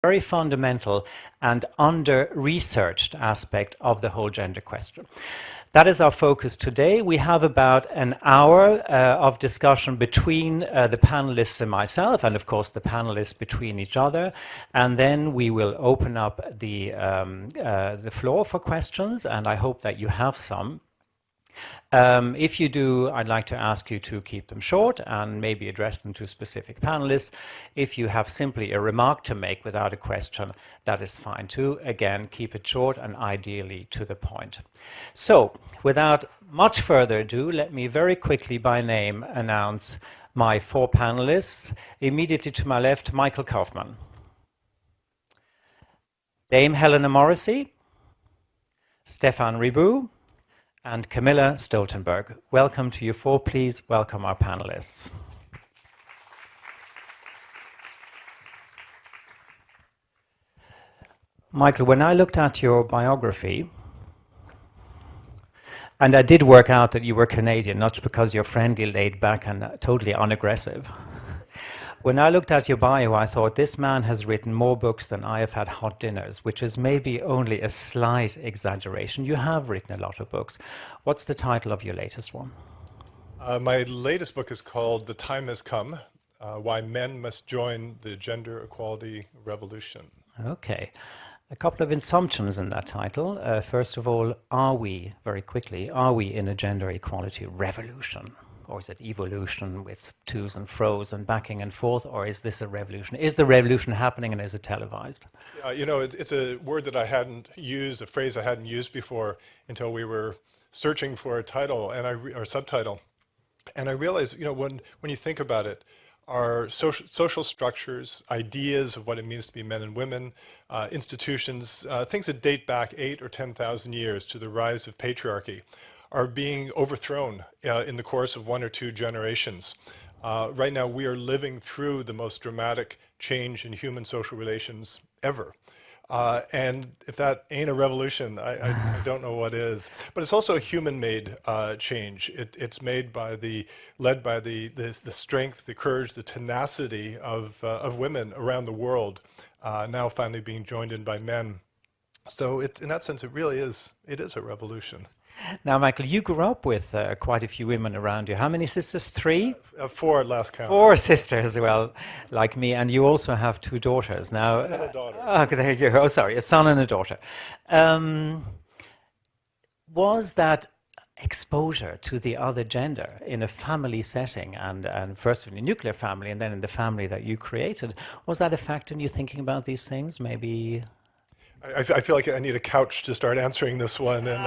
very fundamental and under-researched aspect of the whole gender question. That is our focus today. We have about an hour of discussion between the panelists and myself, and of course the panelists between each other. And then we will open up the floor for questions, and I hope that you have some. If you do, I'd like to ask you to keep them short and maybe address them to specific panelists. If you have simply a remark to make without a question, that is fine too. Again, keep it short and ideally to the point. So, without much further ado, let me very quickly by name announce my 4 panelists. Immediately to my left, Michael Kaufman. Dame Helena Morrissey. Stephane Reboud. And Camilla Stoltenberg. Welcome to you 4. Please welcome our panelists. Michael, when I looked at your biography, and I did work out that you were Canadian, not because you're friendly, laid back, and totally unaggressive. When I looked at your bio, I thought this man has written more books than I have had hot dinners, which is maybe only a slight exaggeration. You have written a lot of books. What's the title of your latest one? My latest book is called The Time Has Come, Why Men Must Join the Gender Equality Revolution. Okay. A couple of assumptions in that title. First of all, very quickly, are we in a gender equality revolution? Or is it evolution with to's and fro's and backing and forth, or is this a revolution? Is the revolution happening and is it televised? You know, it's a word that I hadn't used, a phrase I hadn't used before until we were searching for a title or subtitle. And I realized, you know, when you think about it, our social structures, ideas of what it means to be men and women, institutions, things that date back 8,000 or 10,000 years to the rise of patriarchy, are being overthrown in the course of 1 or 2 generations. Right now, we are living through the most dramatic change in human social relations ever. And if that ain't a revolution, I don't know what is. But it's also a human-made change. It's led by the strength, the courage, the tenacity of women around the world, now finally being joined in by men. So in that sense, it is a revolution. Now, Michael, you grew up with quite a few women around you. How many sisters? 3? 4 at last count. 4 sisters, well, like me, and you also have 2 daughters. Now, son and a daughter. Okay, there you go. Oh, sorry, a son and a daughter. Was that exposure to the other gender in a family setting, and first in a nuclear family and then in the family that you created, was that a factor in you thinking about these things? Maybe... I feel like I need a couch to start answering this one, and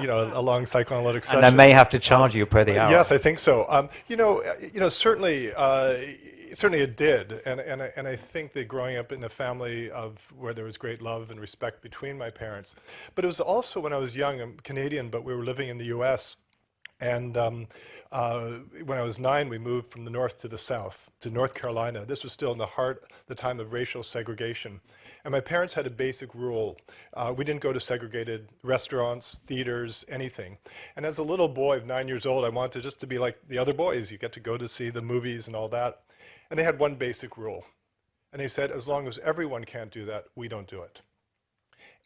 you know, a long psychoanalytic session. And I may have to charge you per the hour. Yes, I think so. You know, certainly it did, and I think that growing up in a family where there was great love and respect between my parents, but it was also when I was young. I'm Canadian, but we were living in the U.S. And when I was 9, we moved from the north to the south, to North Carolina. This was still in the time of racial segregation. And my parents had a basic rule. We didn't go to segregated restaurants, theaters, anything. And as a little boy of 9 years old, I wanted just to be like the other boys. You get to go to see the movies and all that. And they had one basic rule. And they said, as long as everyone can't do that, we don't do it.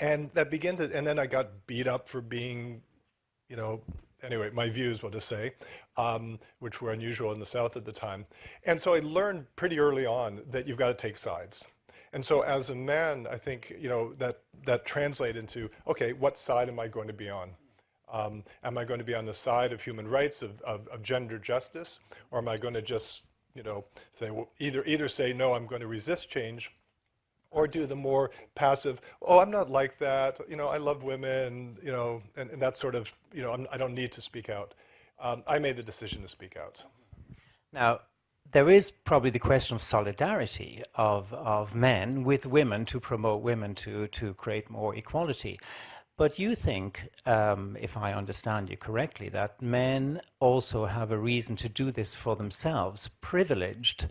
And that began to, and then I got beat up for being, you know, anyway, my views, what to say, which were unusual in the South at the time. And so I learned pretty early on that you've got to take sides. And so as a man, I think, you know, that translates into, okay, what side am I going to be on? Am I going to be on the side of human rights, of gender justice? Or am I going to just, you know, say, well, either say, no, I'm going to resist change, or do the more passive, oh, I'm not like that, you know, I love women, you know, and that sort of, you know, I don't need to speak out. I made the decision to speak out. Now, there is probably the question of solidarity of men with women to promote women to create more equality. But you think, if I understand you correctly, that men also have a reason to do this for themselves, privileged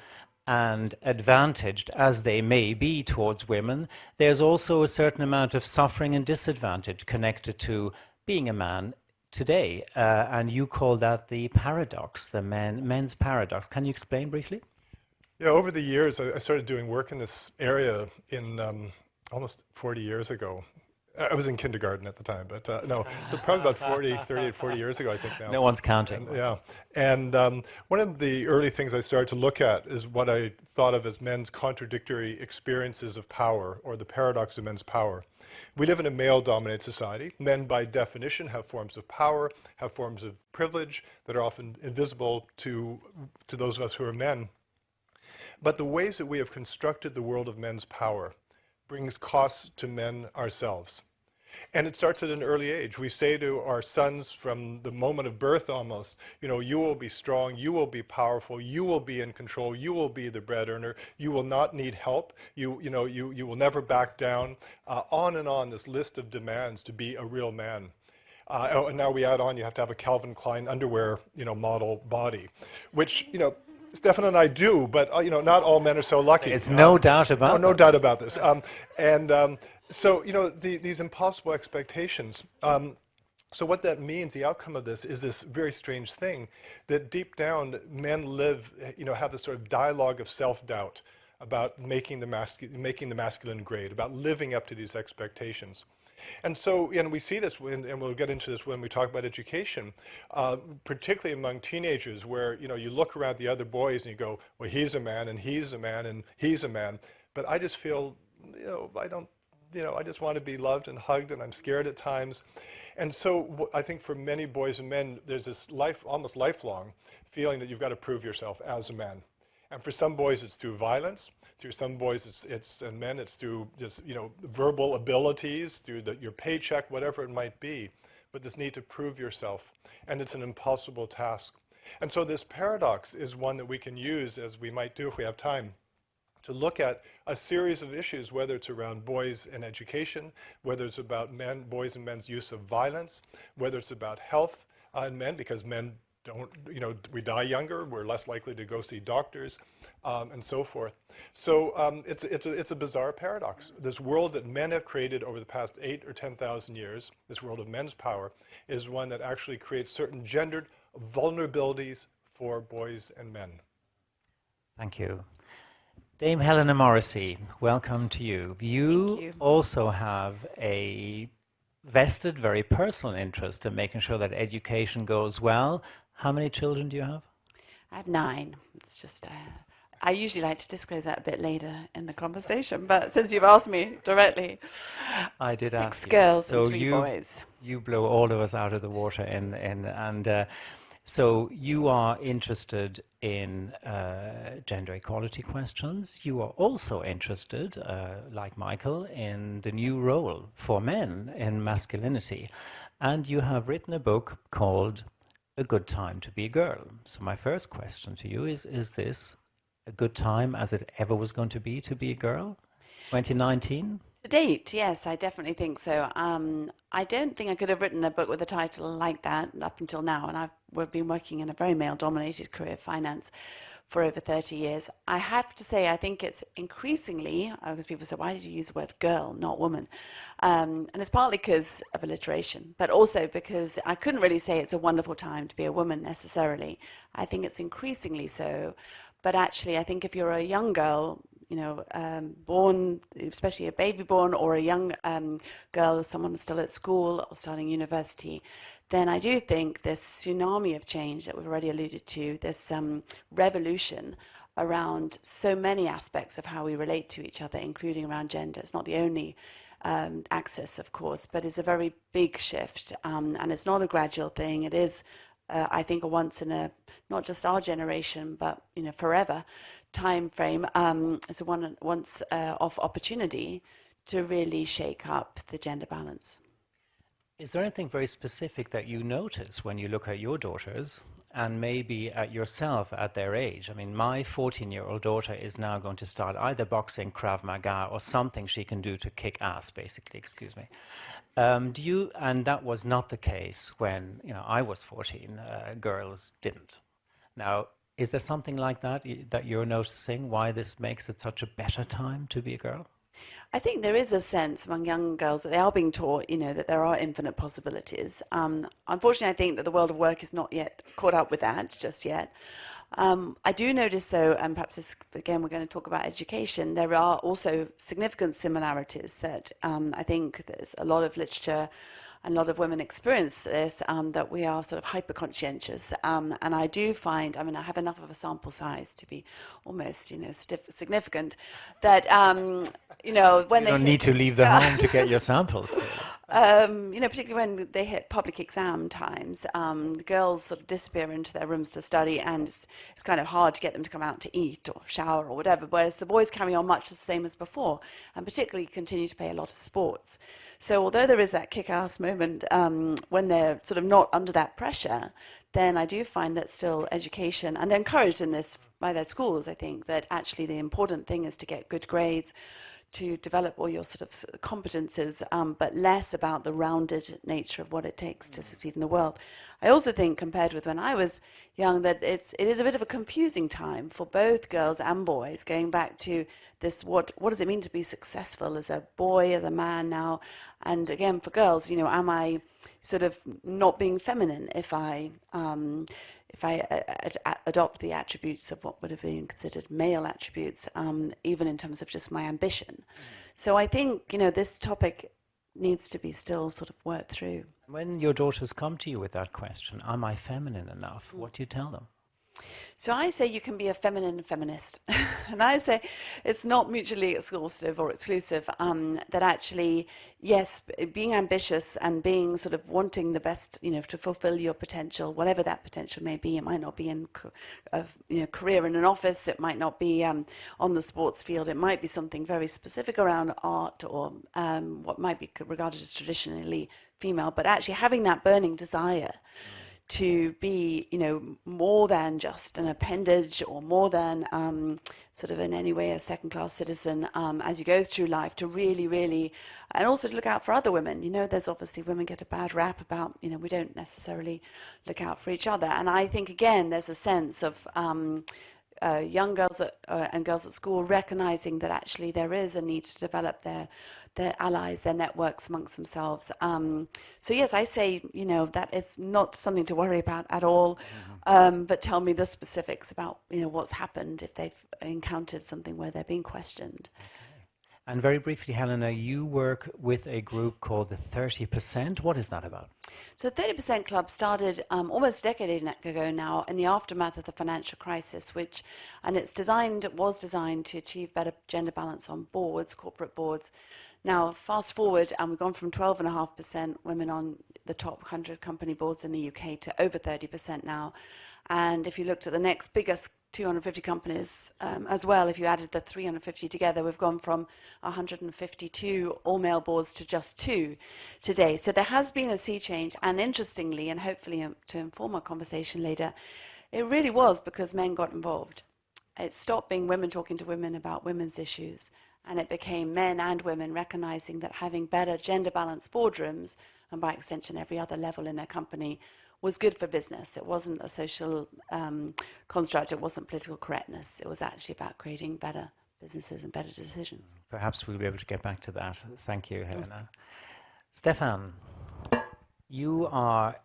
and advantaged as they may be towards women. There's also a certain amount of suffering and disadvantage connected to being a man today, and you call that the paradox, the men's paradox. Can you explain briefly? Yeah, over the years, I started doing work in this area in almost 40 years ago. I was in kindergarten at the time, but no, probably about 40 years ago, I think now. No one's counting. And, yeah, and one of the early things I started to look at is what I thought of as men's contradictory experiences of power, or the paradox of men's power. We live in a male-dominated society. Men, by definition, have forms of power, have forms of privilege that are often invisible to those of us who are men. But the ways that we have constructed the world of men's power brings costs to men ourselves. And it starts at an early age. We say to our sons from the moment of birth almost, you know, you will be strong, you will be powerful, you will be in control, you will be the bread earner, you will not need help, you will never back down, on and on, this list of demands to be a real man. And now we add on, you have to have a Calvin Klein underwear, model body, which, Stephane and I do, but not all men are so lucky. There's no doubt about no doubt about this. So these impossible expectations. So what that means, the outcome of this, is this very strange thing that deep down men live, have this sort of dialogue of self-doubt about making the masculine grade, about living up to these expectations. And so, and we see this, and we'll get into this when we talk about education, particularly among teenagers, where you look around the other boys and you go, well, he's a man, and he's a man, and he's a man. But I just feel, I just want to be loved and hugged, and I'm scared at times. And so, I think for many boys and men, there's this almost lifelong feeling that you've got to prove yourself as a man. And for some boys, it's through violence. Through some boys, and men, it's through just, verbal abilities, through your paycheck, whatever it might be. But this need to prove yourself. And it's an impossible task. And so this paradox is one that we can use, as we might do if we have time, to look at a series of issues, whether it's around boys and education, whether it's about boys and men's use of violence, whether it's about health in men, because men don't, we die younger, we're less likely to go see doctors, and so forth. So it's a bizarre paradox. This world that men have created over the past 8,000 or 10,000 years, this world of men's power, is one that actually creates certain gendered vulnerabilities for boys and men. Thank you. Dame Helena Morrissey, welcome to you. Thank you. Also have a vested, very personal interest in making sure that education goes well. How many children do you have? I have 9. It's just, I usually like to disclose that a bit later in the conversation, but since you've asked me directly, I did ask 6 girls so and 3 boys. You blow all of us out of the water, so you are interested in gender equality questions. You are also interested, like Michael, in the new role for men in masculinity, and you have written a book called A Good Time to Be a Girl. So my first question to you is this a good time as it ever was going to be a girl? 2019? To date, yes, I definitely think so. I don't think I could have written a book with a title like that up until now, and we've been working in a very male-dominated career, finance, for over 30 years. I have to say, I think it's increasingly, because people say, why did you use the word girl, not woman? And it's partly because of alliteration, but also because I couldn't really say it's a wonderful time to be a woman necessarily. I think it's increasingly so. But actually, I think if you're a young girl, born, especially a baby born, or a young girl, someone still at school or starting university, then I do think this tsunami of change that we've already alluded to, this revolution around so many aspects of how we relate to each other, including around gender. It's not the only axis, of course, but it's a very big shift, and it's not a gradual thing. It is, I think, a once in a, not just our generation, but forever time frame. It's a once off opportunity to really shake up the gender balance. Is there anything very specific that you notice when you look at your daughters and maybe at yourself at their age? I mean, my 14-year-old daughter is now going to start either boxing, Krav Maga, or something she can do to kick ass, basically, excuse me. And that was not the case when I was 14, girls didn't. Now, is there something like that that you're noticing, why this makes it such a better time to be a girl? I think there is a sense among young girls that they are being taught, that there are infinite possibilities. Unfortunately, I think that the world of work is not yet caught up with that just yet. I do notice, though, and perhaps this, again, we're going to talk about education, there are also significant similarities that I think there's a lot of literature and a lot of women experience this, that we are sort of hyper-conscientious. And I do find, I have enough of a sample size to be almost, significant, that, when You don't need to leave the home to get your samples. particularly when they hit public exam times, the girls sort of disappear into their rooms to study, and it's kind of hard to get them to come out to eat or shower or whatever, whereas the boys carry on much the same as before, and particularly continue to play a lot of sports. So although there is that kick-ass moment when they're sort of not under that pressure, then I do find that still education, and they're encouraged in this by their schools, I think, that actually the important thing is to get good grades, to develop all your sort of competences, but less about the rounded nature of what it takes to succeed in the world. I also think, compared with when I was young, that it is a bit of a confusing time for both girls and boys, going back to this, what does it mean to be successful as a boy, as a man now? And again, for girls, am I sort of not being feminine if I adopt the attributes of what would have been considered male attributes, even in terms of just my ambition. So I think, this topic needs to be still sort of worked through. When your daughters come to you with that question, am I feminine enough? What do you tell them? So I say you can be a feminine feminist. And I say it's not mutually exclusive or exclusive, that actually, yes, being ambitious and being sort of wanting the best, to fulfill your potential, whatever that potential may be. It might not be in a career in an office. It might not be on the sports field. It might be something very specific around art or what might be regarded as traditionally female. But actually having that burning desire to be, more than just an appendage or more than sort of in any way a second-class citizen as you go through life, to really, really, and also to look out for other women. There's obviously women get a bad rap about, we don't necessarily look out for each other. And I think, again, there's a sense of young girls and girls at school recognizing that actually there is a need to develop their allies, their networks amongst themselves. So yes, I say, that it's not something to worry about at all, but tell me the specifics about, what's happened if they've encountered something where they're being questioned. Okay. And very briefly, Helena, you work with a group called the 30%. What is that about? So the 30% Club started almost a decade ago now in the aftermath of the financial crisis, and was designed to achieve better gender balance on boards, corporate boards. Now, fast forward, and we've gone from 12.5% women on the top 100 company boards in the UK to over 30% now. And if you looked at the next biggest 250 companies as well, if you added the 350 together, we've gone from 152 all-male boards to just 2 today. So there has been a sea change, and interestingly, and hopefully to inform our conversation later, it really was because men got involved. It stopped being women talking to women about women's issues, and it became men and women recognizing that having better gender-balanced boardrooms, and by extension every other level in their company, was good for business. It wasn't a social construct. It wasn't political correctness. It was actually about creating better businesses and better decisions. Perhaps we'll be able to get back to that. Thank you, Helena. Yes. Stephane, you are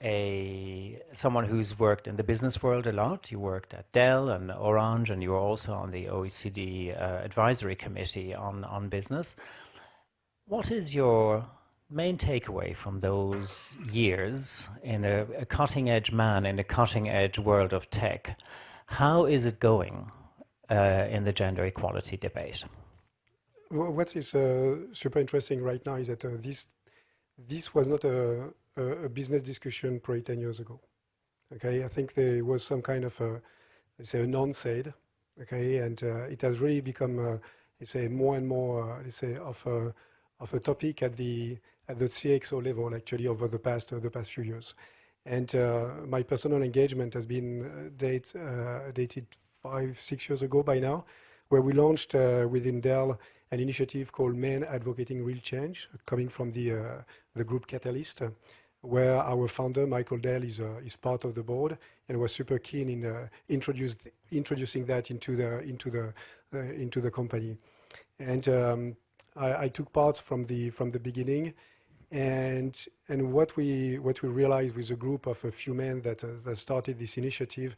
someone who's worked in the business world a lot. You worked at Dell and Orange, and you were also on the OECD advisory committee on business. What is your main takeaway from those years in a cutting-edge man in a cutting-edge world of tech? How is it going in the gender equality debate? What is super interesting right now is that this was not a business discussion probably 10 years ago. Okay, I think there was some kind of a non-said. Okay, and it has really become more and more of a topic at the CXO level actually over the past few years. And my personal engagement has been dated 5-6 years ago by now, where we launched within Dell an initiative called Men Advocating Real Change, coming from the group Catalyst, where our founder Michael Dell is part of the board and was super keen in introducing that into the company. And I took part from the beginning, and what we realized with a group of a few men that started this initiative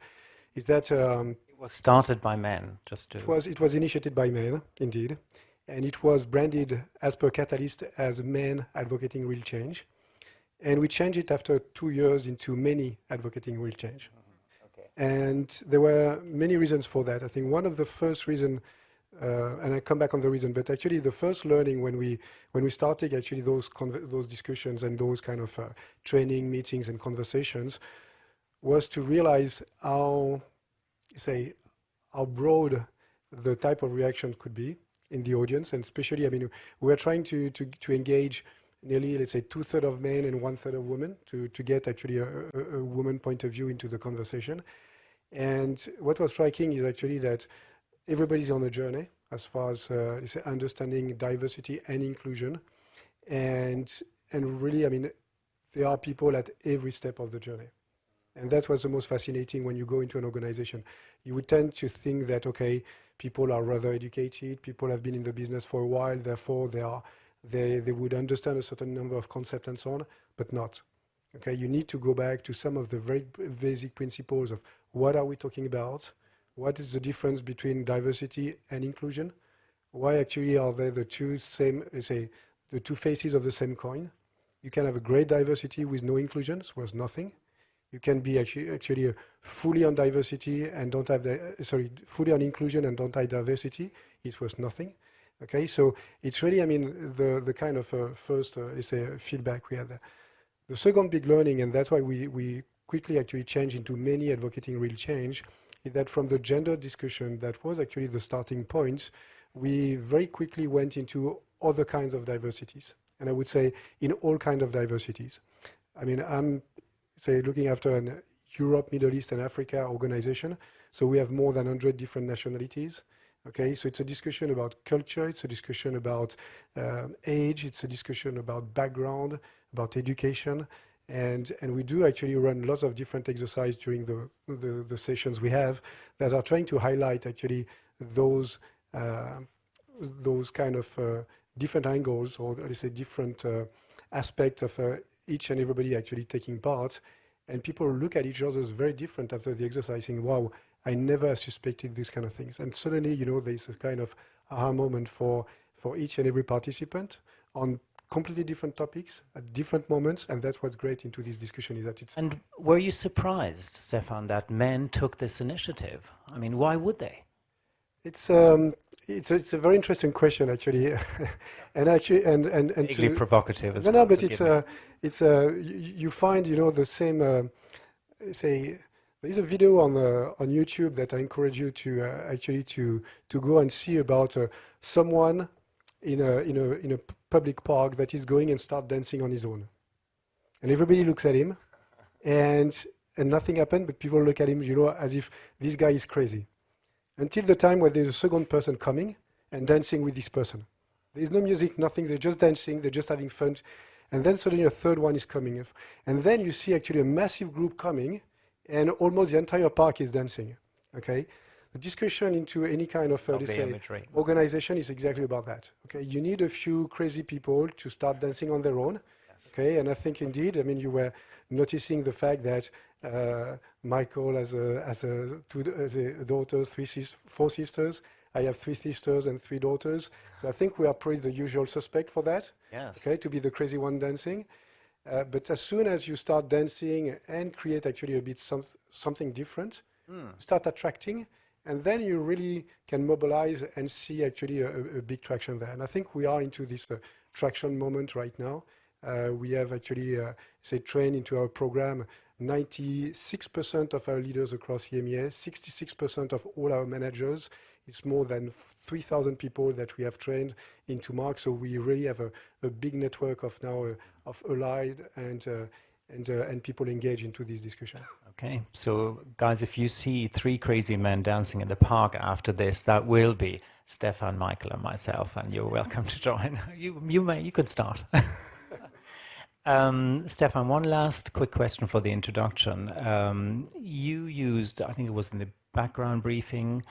is that It was started by men, just to... it was initiated by men, indeed, and it was branded as per Catalyst as men advocating real change, and we changed it after 2 years into many advocating real change. And there were many reasons for that. I think one of the first reasons, and I come back on the reason, but actually the first learning when we started actually those discussions and those kind of training meetings and conversations was to realize how broad the type of reaction could be in the audience, and especially, I mean, we were trying to engage nearly, let's say, 2/3 of men and 1/3 of women to get actually a woman point of view into the conversation. And what was striking is actually that everybody's on a journey as far as let's say understanding diversity and inclusion, and really, I mean, there are people at every step of the journey. And that's what's the most fascinating when you go into an organization. You would tend to think that, okay, people are rather educated, people have been in the business for a while, therefore they would understand a certain number of concepts and so on, but not. Okay, you need to go back to some of the very basic principles of what are we talking about, what is the difference between diversity and inclusion, why actually are they the two same, let's say, the two faces of the same coin. You can have a great diversity with no inclusion, it's worth nothing. You can be actually fully on diversity and don't have fully on inclusion and don't have diversity. It's worth nothing. Okay, so it's really, I mean, the kind of first, let's say, feedback we had there. The second big learning, and that's why we quickly actually changed into many advocating real change, is that from the gender discussion that was actually the starting point, we very quickly went into other kinds of diversities. And I would say in all kinds of diversities. I mean, I'm looking after an Europe, Middle East, and Africa organization. So we have more than 100 different nationalities. Okay, so it's a discussion about culture, it's a discussion about age, it's a discussion about background, about education, and we do actually run lots of different exercises during the sessions we have that are trying to highlight actually those kind of different angles, or let's say different aspects of each and everybody actually taking part, and people look at each other as very different after the exercise, saying, wow, I never suspected these kind of things. And suddenly, you know, there's a kind of aha moment for each and every participant on completely different topics at different moments, and that's what's great into this discussion is that it's... And were you surprised, Stephane, that men took this initiative? I mean, why would they? It's a very interesting question, actually, and actually, and vaguely provocative as well. No, but you find, you know, the same. Say, there's a video on YouTube that I encourage you to actually to go and see about someone in a public park that is going and start dancing on his own, and everybody looks at him, and nothing happened, but people look at him, you know, as if this guy is crazy. Until the time where there's a second person coming and dancing with this person. There's no music, nothing, they're just dancing, they're just having fun. And then suddenly a third one is coming. And then you see actually a massive group coming and almost the entire park is dancing, okay? The discussion into any kind of let's say, organization is exactly about that, okay? You need a few crazy people to start dancing on their own, yes. Okay? And I think indeed, I mean, you were noticing the fact that Michael has two daughters, four sisters. I have 3 sisters and 3 daughters. So I think we are probably the usual suspect for that. Yes. Okay, to be the crazy one dancing. But as soon as you start dancing and create actually a bit something different, start attracting, and then you really can mobilize and see actually a big traction there. And I think we are into this traction moment right now. We have actually, trained into our program 96% of our leaders across EMEA, 66% of all our managers. It's more than 3,000 people that we have trained into Mark. So we really have a big network of now of allied and people engaged into this discussion. Okay, so guys, if you see 3 crazy men dancing in the park after this, that will be Stephane, Michael, and myself, and you're welcome to join. You could start. Stephane, one last quick question for the introduction. You used, I think it was in the background briefing,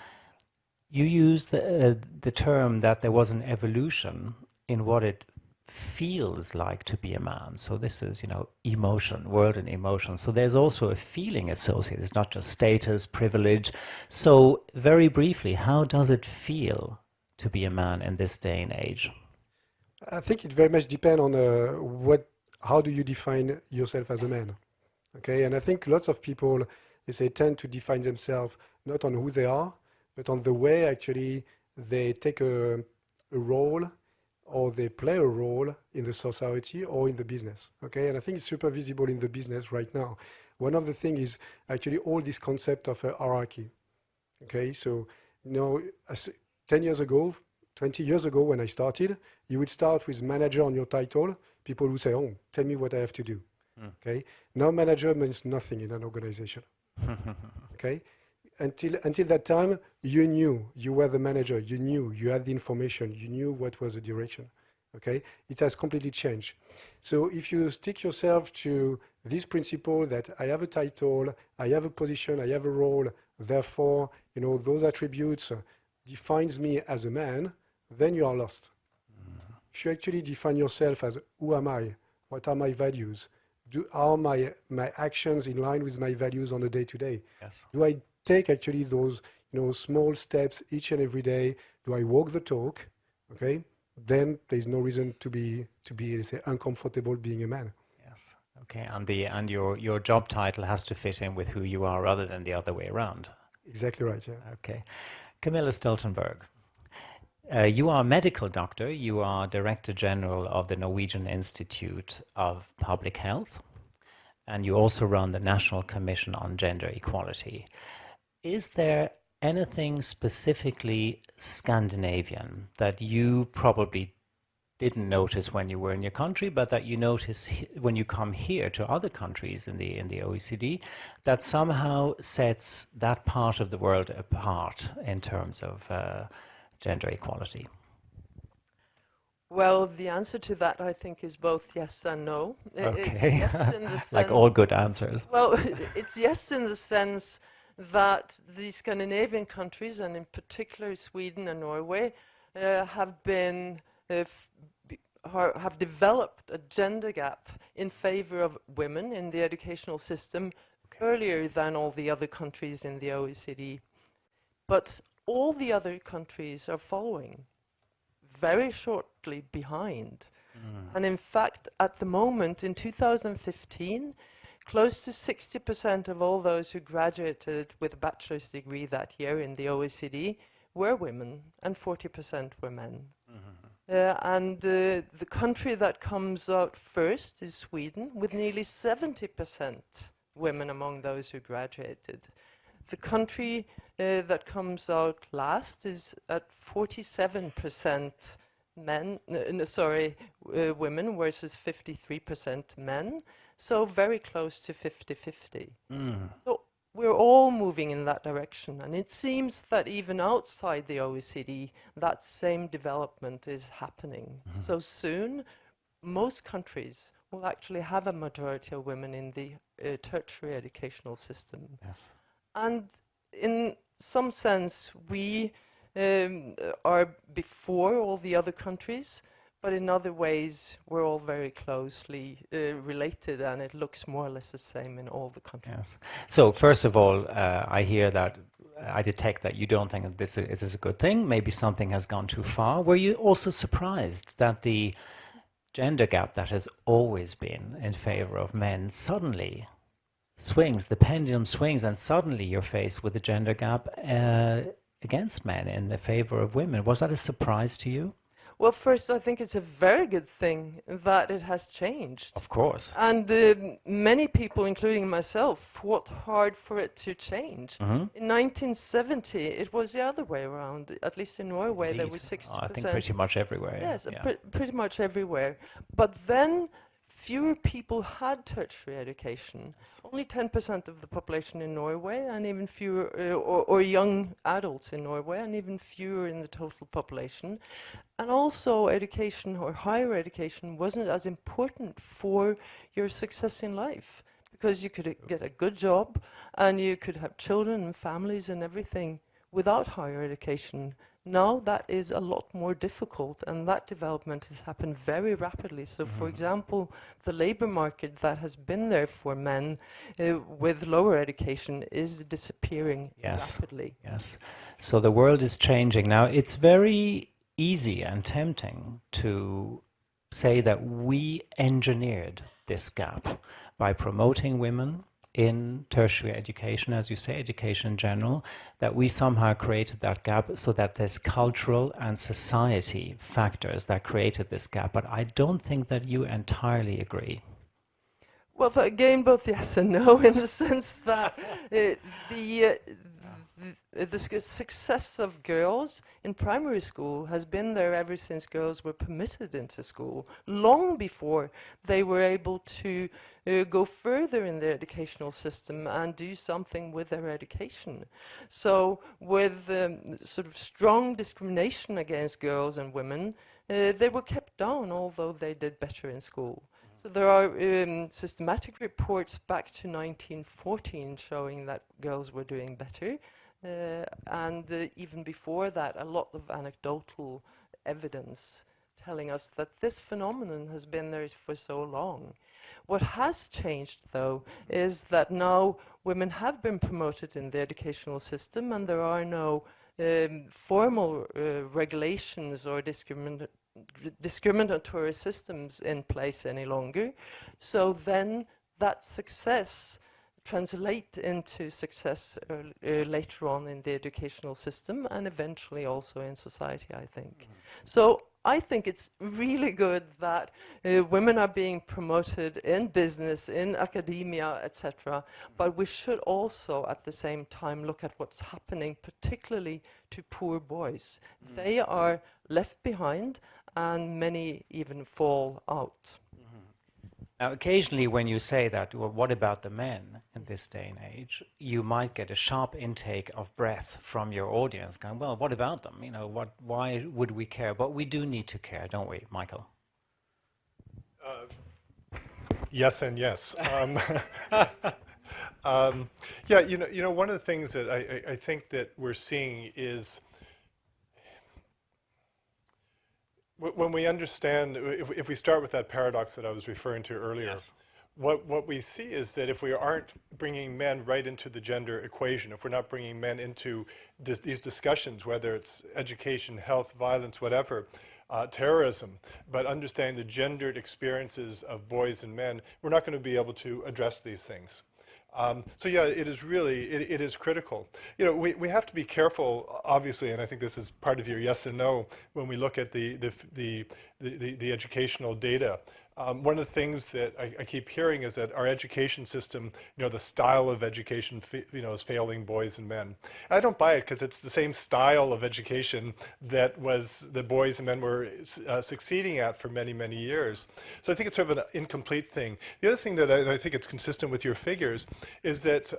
you used the term that there was an evolution in what it feels like to be a man. So this is, emotion, world and emotion. So there's also a feeling associated. It's not just status, privilege. So very briefly, how does it feel to be a man in this day and age? I think it very much depends on how do you define yourself as a man, okay? And I think lots of people, they tend to define themselves not on who they are, but on the way actually they take a role or they play a role in the society or in the business, okay? And I think it's super visible in the business right now. One of the things is actually all this concept of a hierarchy, okay? So, 10 years ago, 20 years ago when I started, you would start with manager on your title. People would say, oh, tell me what I have to do, okay? Now manager means nothing in an organization, okay? Until that time, you knew you were the manager, you knew you had the information, you knew what was the direction, okay? It has completely changed. So if you stick yourself to this principle that I have a title, I have a position, I have a role, therefore, those attributes defines me as a man, then you are lost. If you actually define yourself as who am I, what are my values, are my actions in line with my values on a day-to-day? Yes. Do I take actually those small steps each and every day? Do I walk the talk? Okay, then there is no reason to be let's say uncomfortable being a man. Yes. Okay, and your job title has to fit in with who you are rather than the other way around. Exactly right. Yeah. Okay, Camilla Stoltenberg. You are a medical doctor. You are Director General of the Norwegian Institute of Public Health, and you also run the National Commission on Gender Equality. Is there anything specifically Scandinavian that you probably didn't notice when you were in your country, but that you notice when you come here to other countries in the OECD, that somehow sets that part of the world apart in terms of gender equality? Well, the answer to that, I think, is both yes and no. Okay. It's yes in the sense... Like all good answers. Well, it's yes in the sense that the Scandinavian countries, and in particular Sweden and Norway, have developed a gender gap in favor of women in the educational system earlier than all the other countries in the OECD. But all the other countries are following very shortly behind. And in fact, at the moment, in 2015, close to 60% of all those who graduated with a bachelor's degree that year in the OECD were women, and 40% were men. The country that comes out first is Sweden, with nearly 70% women among those who graduated. The country that comes out last is at 47% women versus 53% men, so very close to 50-50. So we're all moving in that direction, and it seems that even outside the OECD, that same development is happening. So soon, most countries will actually have a majority of women in the tertiary educational system. Yes. And in some sense, we are before all the other countries, but in other ways, we're all very closely related, and it looks more or less the same in all the countries. Yes. So first of all, I hear that, I detect that you don't think that this is a good thing. Maybe something has gone too far. Were you also surprised that the gender gap that has always been in favor of men suddenly swings, the pendulum swings, and suddenly you're faced with a gender gap against men in the favor of women? Was that a surprise to you? Well, first, I think it's a very good thing that it has changed. Of course. And many people, including myself, fought hard for it to change. In 1970, it was the other way around. At least in Norway, Indeed. there was 60%. I think pretty much everywhere. Yes, yeah. pretty much everywhere. But then fewer people had tertiary education. Only 10% of the population in Norway, and even fewer, or young adults in Norway, and even fewer in the total population. And also education, or higher education, wasn't as important for your success in life, because you could get a good job, and you could have children and families and everything without higher education. Now that is a lot more difficult, and that development has happened very rapidly. So, for example, the labor market that has been there for men with lower education is disappearing rapidly. Yes. So the world is changing. Now, it's very easy and tempting to say that we engineered this gap by promoting women in tertiary education, as you say, education in general, that we somehow created that gap so that there's cultural and society factors that created this gap. But I don't think that you entirely agree. Well, again, both yes and no, in the sense that the success of girls in primary school has been there ever since girls were permitted into school, long before they were able to go further in their educational system and do something with their education. So with sort of strong discrimination against girls and women, they were kept down, although they did better in school. So there are systematic reports back to 1914 showing that girls were doing better. And even before that, a lot of anecdotal evidence telling us that this phenomenon has been there for so long. What has changed, though, is that now women have been promoted in the educational system, and there are no formal regulations or discriminatory systems in place any longer. So then that success translate into success later on in the educational system and eventually also in society, I think. So I think it's really good that women are being promoted in business, in academia, etc. But we should also at the same time look at what's happening particularly to poor boys. They are left behind and many even fall out. Now, occasionally when you say that, well, what about the men in this day and age, you might get a sharp intake of breath from your audience going, well, what about them? You know, why would we care? But we do need to care, don't we, Michael? Yes and yes. Yeah, you know, one of the things that I think that we're seeing is when we understand, if we start with that paradox that I was referring to earlier, Yes. what we see is that if we aren't bringing men right into the gender equation, if we're not bringing men into these discussions, whether it's education, health, violence, whatever, terrorism, but understanding the gendered experiences of boys and men, we're not going to be able to address these things. So yeah, it is really, it is critical. You know, we have to be careful, obviously, and I think this is part of your yes and no, when we look at the educational data. One of the things that I keep hearing is that our education system, you know, the style of education, you know, is failing boys and men. I don't buy it because it's the same style of education that the boys and men were succeeding at for many, many years. So I think it's sort of an incomplete thing. The other thing that I think it's consistent with your figures is that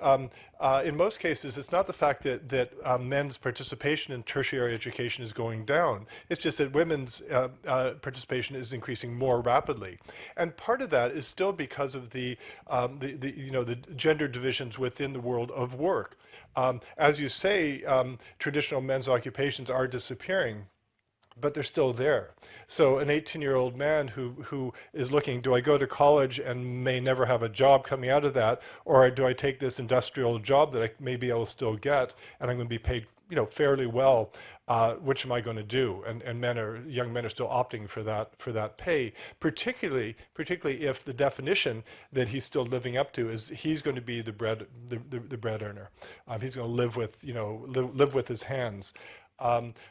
in most cases, it's not the fact that men's participation in tertiary education is going down. It's just that women's participation is increasing more rapidly. And part of that is still because of the gender divisions within the world of work. As you say, traditional men's occupations are disappearing, but they're still there. So an 18-year-old man who is looking, do I go to college and may never have a job coming out of that, or do I take this industrial job that maybe I will still get, and I'm going to be paid, you know, fairly well? Which am I going to do? And young men are still opting for that pay, particularly if the definition that he's still living up to is he's going to be the bread earner. He's going to live with his hands.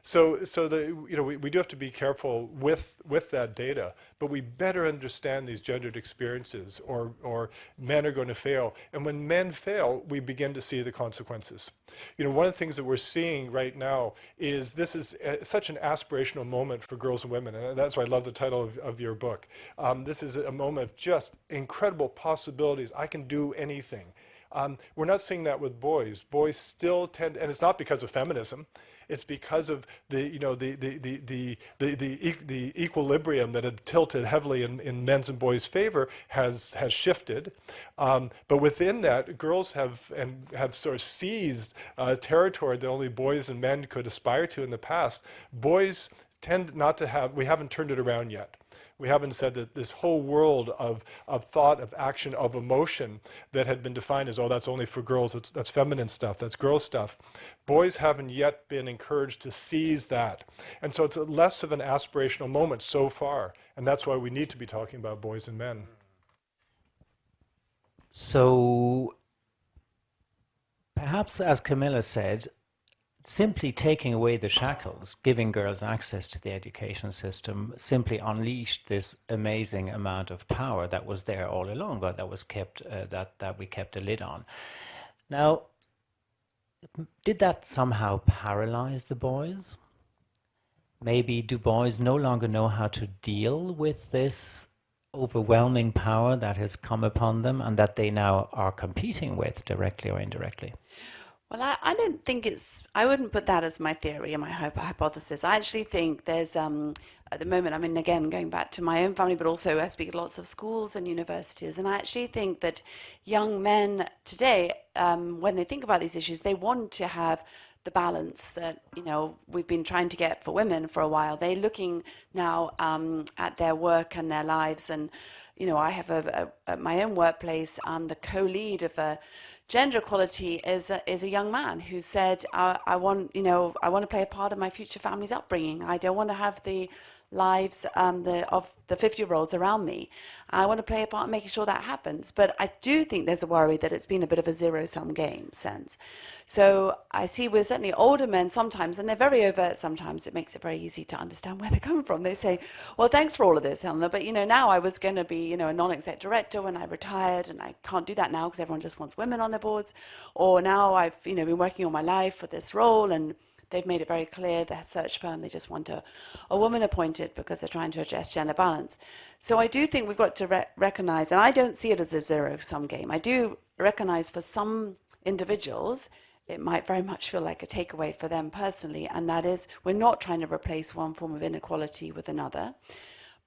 So we do have to be careful with that data, but we better understand these gendered experiences, or men are going to fail. And when men fail, we begin to see the consequences. You know, one of the things that we're seeing right now is this is such an aspirational moment for girls and women, and that's why I love the title of your book. This is a moment of just incredible possibilities. I can do anything. We're not seeing that with boys. Boys still tend, and it's not because of feminism, It's because of the equilibrium that had tilted heavily in men's and boys' favor has shifted. But within that, girls have sort of seized territory that only boys and men could aspire to in the past. Boys tend not to have, we haven't turned it around yet. We haven't said that this whole world of thought, of action, of emotion that had been defined as, oh, that's only for girls, that's feminine stuff, that's girl stuff. Boys haven't yet been encouraged to seize that. And so it's less of an aspirational moment so far. And that's why we need to be talking about boys and men. So perhaps, as Camilla said, simply taking away the shackles, giving girls access to the education system, simply unleashed this amazing amount of power that was there all along, but that was kept, that we kept a lid on. Now, did that somehow paralyze the boys? Maybe do boys no longer know how to deal with this overwhelming power that has come upon them and that they now are competing with, directly or indirectly? Well, I don't think I wouldn't put that as my theory or my hypothesis. I actually think there's, at the moment, I mean, again, going back to my own family, but also I speak at lots of schools and universities, and I actually think that young men today, when they think about these issues, they want to have the balance that, we've been trying to get for women for a while. They're looking now at their work and their lives, and, I have at my own workplace, I'm the co-lead of a gender equality is a young man who said, I want to play a part of my future family's upbringing. I don't want to have the lives of the 50-year-olds around me. I want to play a part in making sure that happens. But I do think there's a worry that it's been a bit of a zero-sum game sense. So I see with certainly older men sometimes, and they're very overt sometimes, it makes it very easy to understand where they're coming from. They say, well, thanks for all of this, Helena, but now I was going to be a non-exec director when I retired, and I can't do that now because everyone just wants women on their boards. Or now I've been working all my life for this role, and they've made it very clear, the search firm, they just want a woman appointed because they're trying to address gender balance. So I do think we've got to recognize, and I don't see it as a zero-sum game. I do recognize for some individuals, it might very much feel like a takeaway for them personally, and that is we're not trying to replace one form of inequality with another.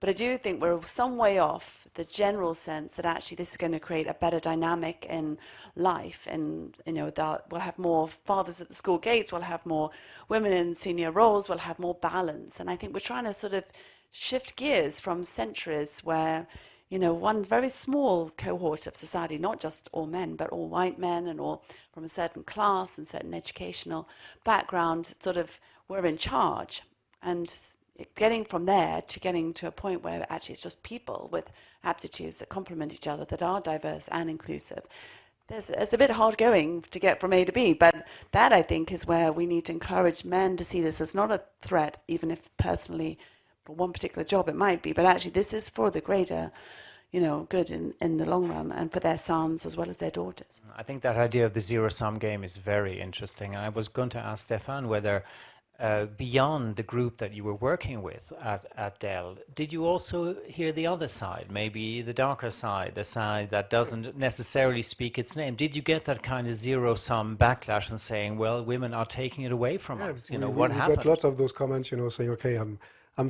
But I do think we're some way off the general sense that actually this is going to create a better dynamic in life, and that we'll have more fathers at the school gates, we'll have more women in senior roles, we'll have more balance. And I think we're trying to sort of shift gears from centuries where one very small cohort of society, not just all men, but all white men and all from a certain class and certain educational background, sort of were in charge. And getting from there to getting to a point where actually it's just people with aptitudes that complement each other, that are diverse and inclusive. It's a bit hard going to get from A to B, but that I think is where we need to encourage men to see this as not a threat, even if personally for one particular job it might be, but actually this is for the greater good in the long run, and for their sons as well as their daughters. I think that idea of the zero-sum game is very interesting. And I was going to ask Stephane whether beyond the group that you were working with at Dell, did you also hear the other side, maybe the darker side, the side that doesn't necessarily speak its name? Did you get that kind of zero-sum backlash and saying, well, women are taking it away from us? What happened? We got lots of those comments, saying, okay, I'm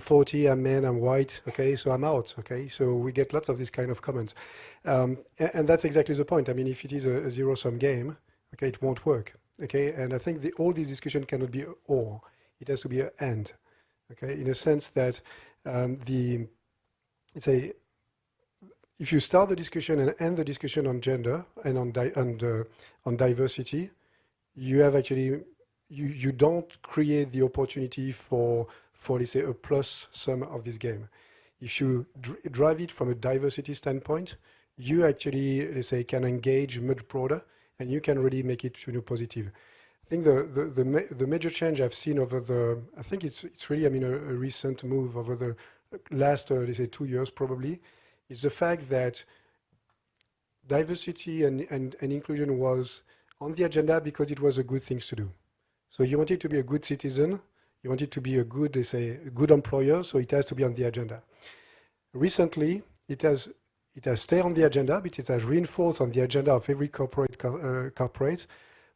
40, I'm man, I'm white, okay, so I'm out, okay? So we get lots of these kind of comments. And that's exactly the point. I mean, if it is a zero-sum game, okay, it won't work, okay? And I think all these discussions cannot be or. It has to be an and, okay? In a sense that if you start the discussion and end the discussion on gender and on diversity, you have actually, you don't create the opportunity for let's say a plus sum of this game. If you drive it from a diversity standpoint, you actually, let's say, can engage much broader, and you can really make it positive. I think the major change I've seen over I think it's really, a recent move over the last, let's say, 2 years probably, is the fact that diversity and inclusion was on the agenda because it was a good thing to do. So you wanted to be a good citizen, you wanted to be a good, let's say, a good employer, so it has to be on the agenda. Recently, it has stayed on the agenda, but it has reinforced on the agenda of every corporate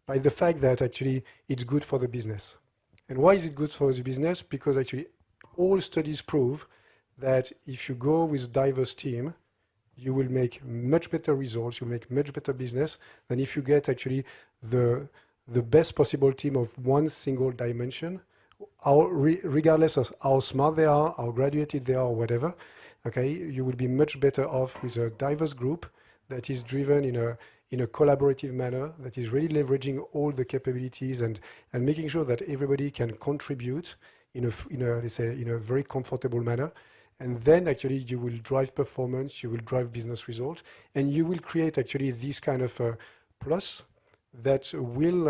by the fact that actually it's good for the business. And why is it good for the business? Because actually all studies prove that if you go with a diverse team, you will make much better results, you make much better business than if you get actually the best possible team of one single dimension, regardless of how smart they are, how graduated they are, or whatever. Okay, you will be much better off with a diverse group that is driven in a collaborative manner, that is really leveraging all the capabilities and making sure that everybody can contribute in a very comfortable manner. And then actually you will drive performance, you will drive business results, and you will create actually this kind of plus that will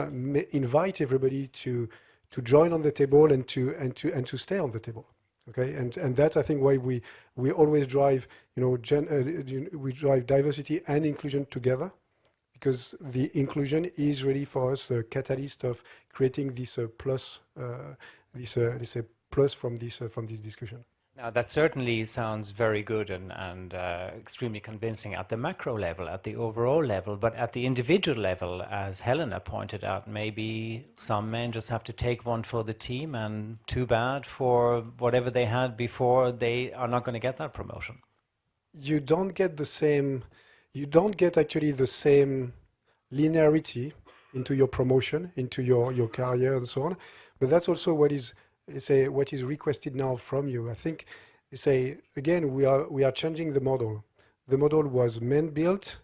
invite everybody to join on the table and to stay on the table. Okay, and that's I think why we always drive we drive diversity and inclusion together, because the inclusion is really for us a catalyst of creating this plus let's say plus from this discussion. Now, that certainly sounds very good and extremely convincing at the macro level, at the overall level, but at the individual level, as Helena pointed out, maybe some men just have to take one for the team, and too bad for whatever they had before, they are not going to get that promotion. You don't get actually the same linearity into your promotion, into your career and so on, but that's also what is requested now from you. I think, again, we are changing the model. The model was men built,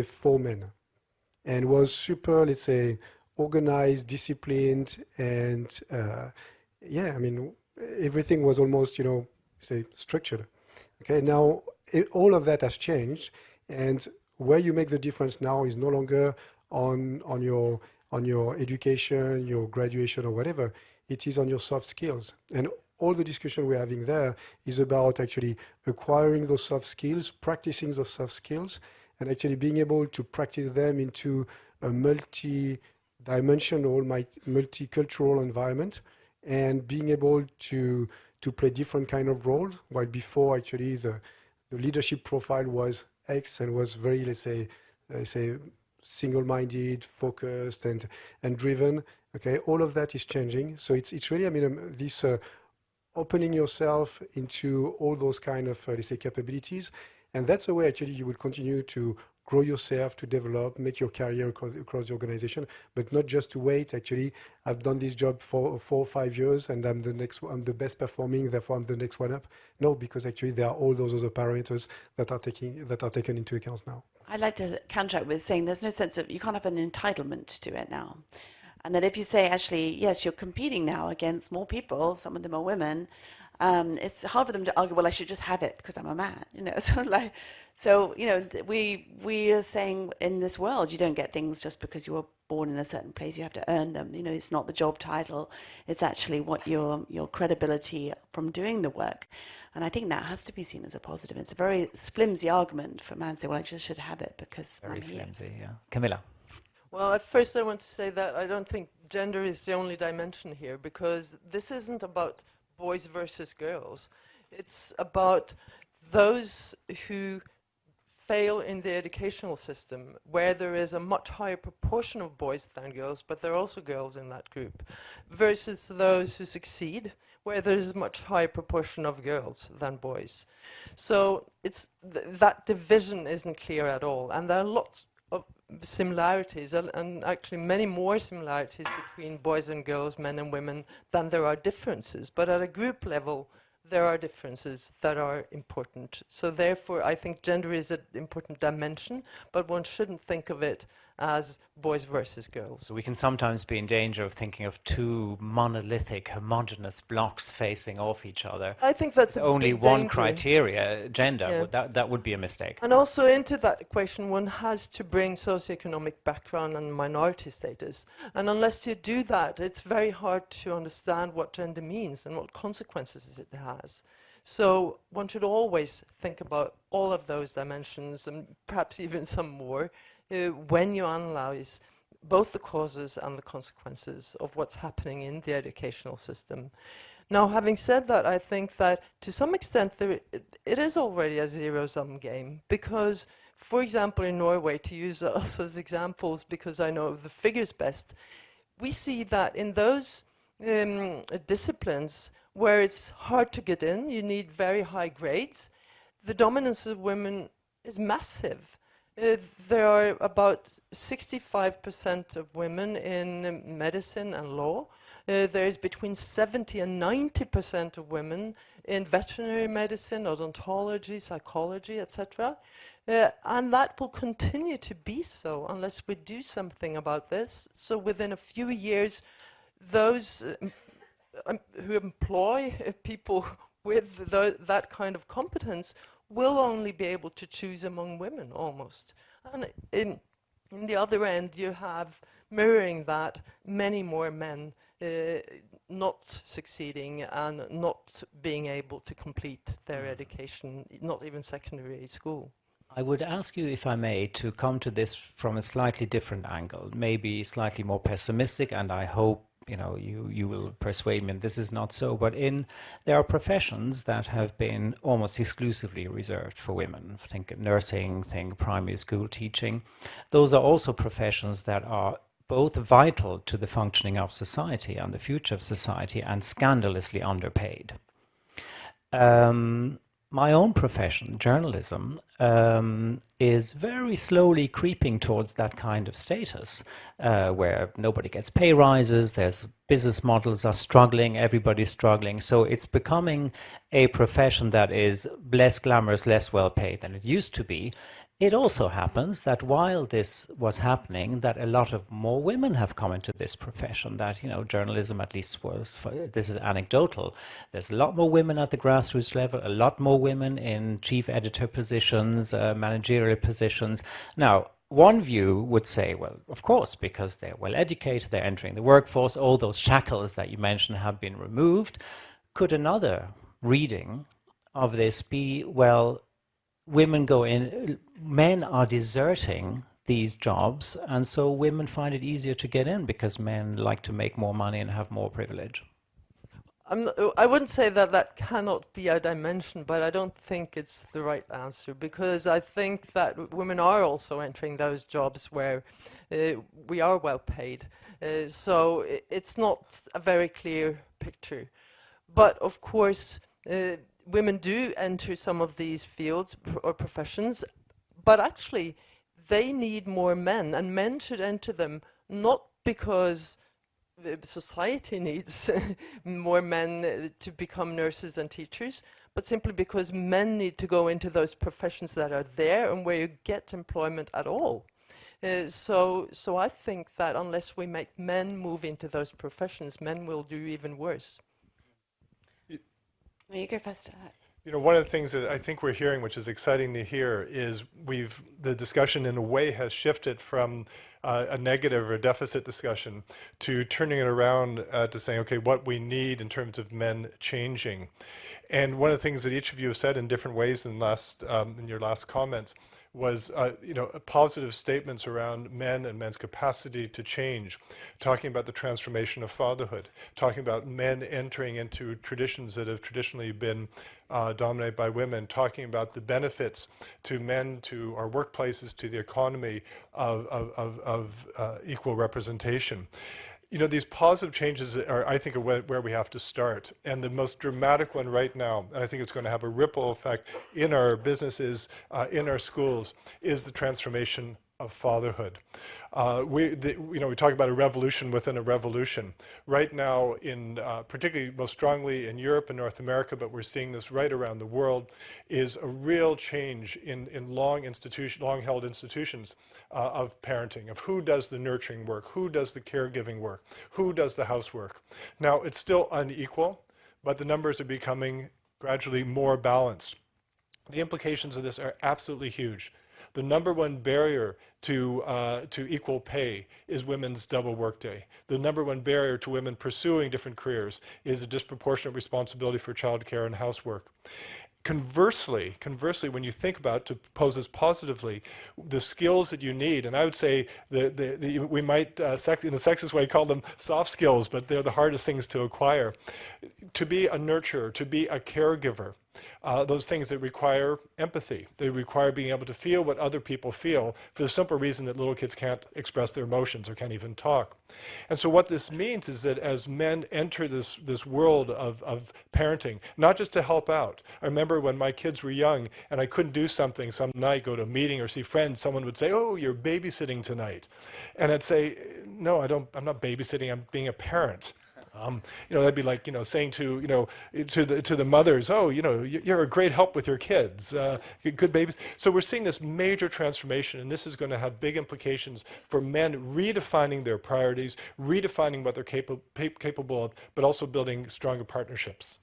for men, and was super, let's say, organized, disciplined, and everything was almost, structured. Okay, now all of that has changed, and where you make the difference now is no longer on your education, your graduation, or whatever. It is on your soft skills. And all the discussion we're having there is about actually acquiring those soft skills, practicing those soft skills, and actually being able to practice them into a multi-dimensional, multicultural environment, and being able to play different kind of roles, while before actually the leadership profile was X and was very, let's say single-minded, focused, and driven. Okay, all of that is changing. So it's really, this opening yourself into all those kind of, let's say, capabilities. And that's the way actually you will continue to grow yourself, to develop, make your career across the organization, but not just to wait. Actually, I've done this job for 4 or 5 years and I'm the best performing, therefore I'm the next one up. No, because actually there are all those other parameters that are taken into account now. I'd like to counteract with saying there's no sense of, you can't have an entitlement to it now. And that if you say, actually, yes, you're competing now against more people, some of them are women, it's hard for them to argue, well, I should just have it because I'm a man, we are saying in this world, you don't get things just because you were born in a certain place, you have to earn them. It's not the job title, it's actually what your credibility from doing the work. And I think that has to be seen as a positive. It's a very flimsy argument for a man to say, well, I just should have it because very I'm here. flimsy, yeah. Camilla. Well, at first I want to say that I don't think gender is the only dimension here, because this isn't about boys versus girls. It's about those who fail in the educational system, where there is a much higher proportion of boys than girls, but there are also girls in that group, versus those who succeed, where there is a much higher proportion of girls than boys. So it's that division isn't clear at all, and there are lots of similarities, and actually many more similarities between boys and girls, men and women, than there are differences. But at a group level, there are differences that are important. So therefore, I think gender is an important dimension, but one shouldn't think of it as boys versus girls. So we can sometimes be in danger of thinking of two monolithic, homogeneous blocks facing off each other. I think that's only big one danger. criteria, gender. Yeah. That would be a mistake. And also into that equation, one has to bring socioeconomic background and minority status. And unless you do that, it's very hard to understand what gender means and what consequences it has. So one should always think about all of those dimensions, and perhaps even some more, when you analyze both the causes and the consequences of what's happening in the educational system. Now, having said that, I think that to some extent it is already a zero-sum game, because, for example, in Norway, to use us as examples because I know the figures best, we see that in those disciplines where it's hard to get in, you need very high grades, the dominance of women is massive. There are about 65% of women in medicine and law. There is between 70 and 90% of women in veterinary medicine, odontology, psychology, etc. And that will continue to be so unless we do something about this. So within a few years, those who employ people with that kind of competence will only be able to choose among women almost. And in the other end, you have mirroring that many more men not succeeding and not being able to complete their education, not even secondary school. I would ask you, if I may, to come to this from a slightly different angle, maybe slightly more pessimistic, and I hope you will persuade me this is not so, but there are professions that have been almost exclusively reserved for women. Think nursing, think primary school teaching. Those are also professions that are both vital to the functioning of society and the future of society, and scandalously underpaid. My own profession, journalism, is very slowly creeping towards that kind of status, where nobody gets pay rises, there's business models are struggling, everybody's struggling. So it's becoming a profession that is less glamorous, less well paid than it used to be. It also happens that while this was happening, that a lot of more women have come into this profession, that, journalism at least was, this is anecdotal, there's a lot more women at the grassroots level, a lot more women in chief editor positions, managerial positions. Now, one view would say, well, of course, because they're well educated, they're entering the workforce, all those shackles that you mentioned have been removed. Could another reading of this be, well, women go in, men are deserting these jobs, and so women find it easier to get in because men like to make more money and have more privilege? I wouldn't say that cannot be a dimension, but I don't think it's the right answer, because I think that women are also entering those jobs where we are well paid. So it's not a very clear picture. But of course, women do enter some of these fields or professions, but actually they need more men, and men should enter them not because society needs more men to become nurses and teachers, but simply because men need to go into those professions that are there and where you get employment at all. So I think that unless we make men move into those professions, men will do even worse. Well, you go first. One of the things that I think we're hearing, which is exciting to hear, is the discussion in a way has shifted from a negative or deficit discussion to turning it around to saying, okay, what we need in terms of men changing. And one of the things that each of you have said in different ways in your last comments was, positive statements around men and men's capacity to change, talking about the transformation of fatherhood, talking about men entering into traditions that have traditionally been dominated by women, talking about the benefits to men, to our workplaces, to the economy of equal representation. These positive changes are, I think, where we have to start. And the most dramatic one right now, and I think it's going to have a ripple effect in our businesses, in our schools, is the transformation of fatherhood. We talk about a revolution within a revolution. Right now, particularly most strongly in Europe and North America, but we're seeing this right around the world, is a real change in long-held institutions of parenting, of who does the nurturing work, who does the caregiving work, who does the housework. Now, it's still unequal, but the numbers are becoming gradually more balanced. The implications of this are absolutely huge. The number one barrier to equal pay is women's double workday. The number one barrier to women pursuing different careers is a disproportionate responsibility for childcare and housework. Conversely, when you think about, to pose this positively, the skills that you need, and I would say we might, in a sexist way, call them soft skills, but they're the hardest things to acquire. To be a nurturer, to be a caregiver, those things that require empathy. They require being able to feel what other people feel, for the simple reason that little kids can't express their emotions or can't even talk. And so what this means is that as men enter this world of parenting, not just to help out. I remember when my kids were young and I couldn't do something some night, go to a meeting or see friends, someone would say, "Oh, you're babysitting tonight." And I'd say, "No, I'm not babysitting, I'm being a parent." That'd be like, saying to the mothers, "Oh, you're a great help with your kids, good babies." So we're seeing this major transformation, and this is going to have big implications for men redefining their priorities, redefining what they're capable of, but also building stronger partnerships.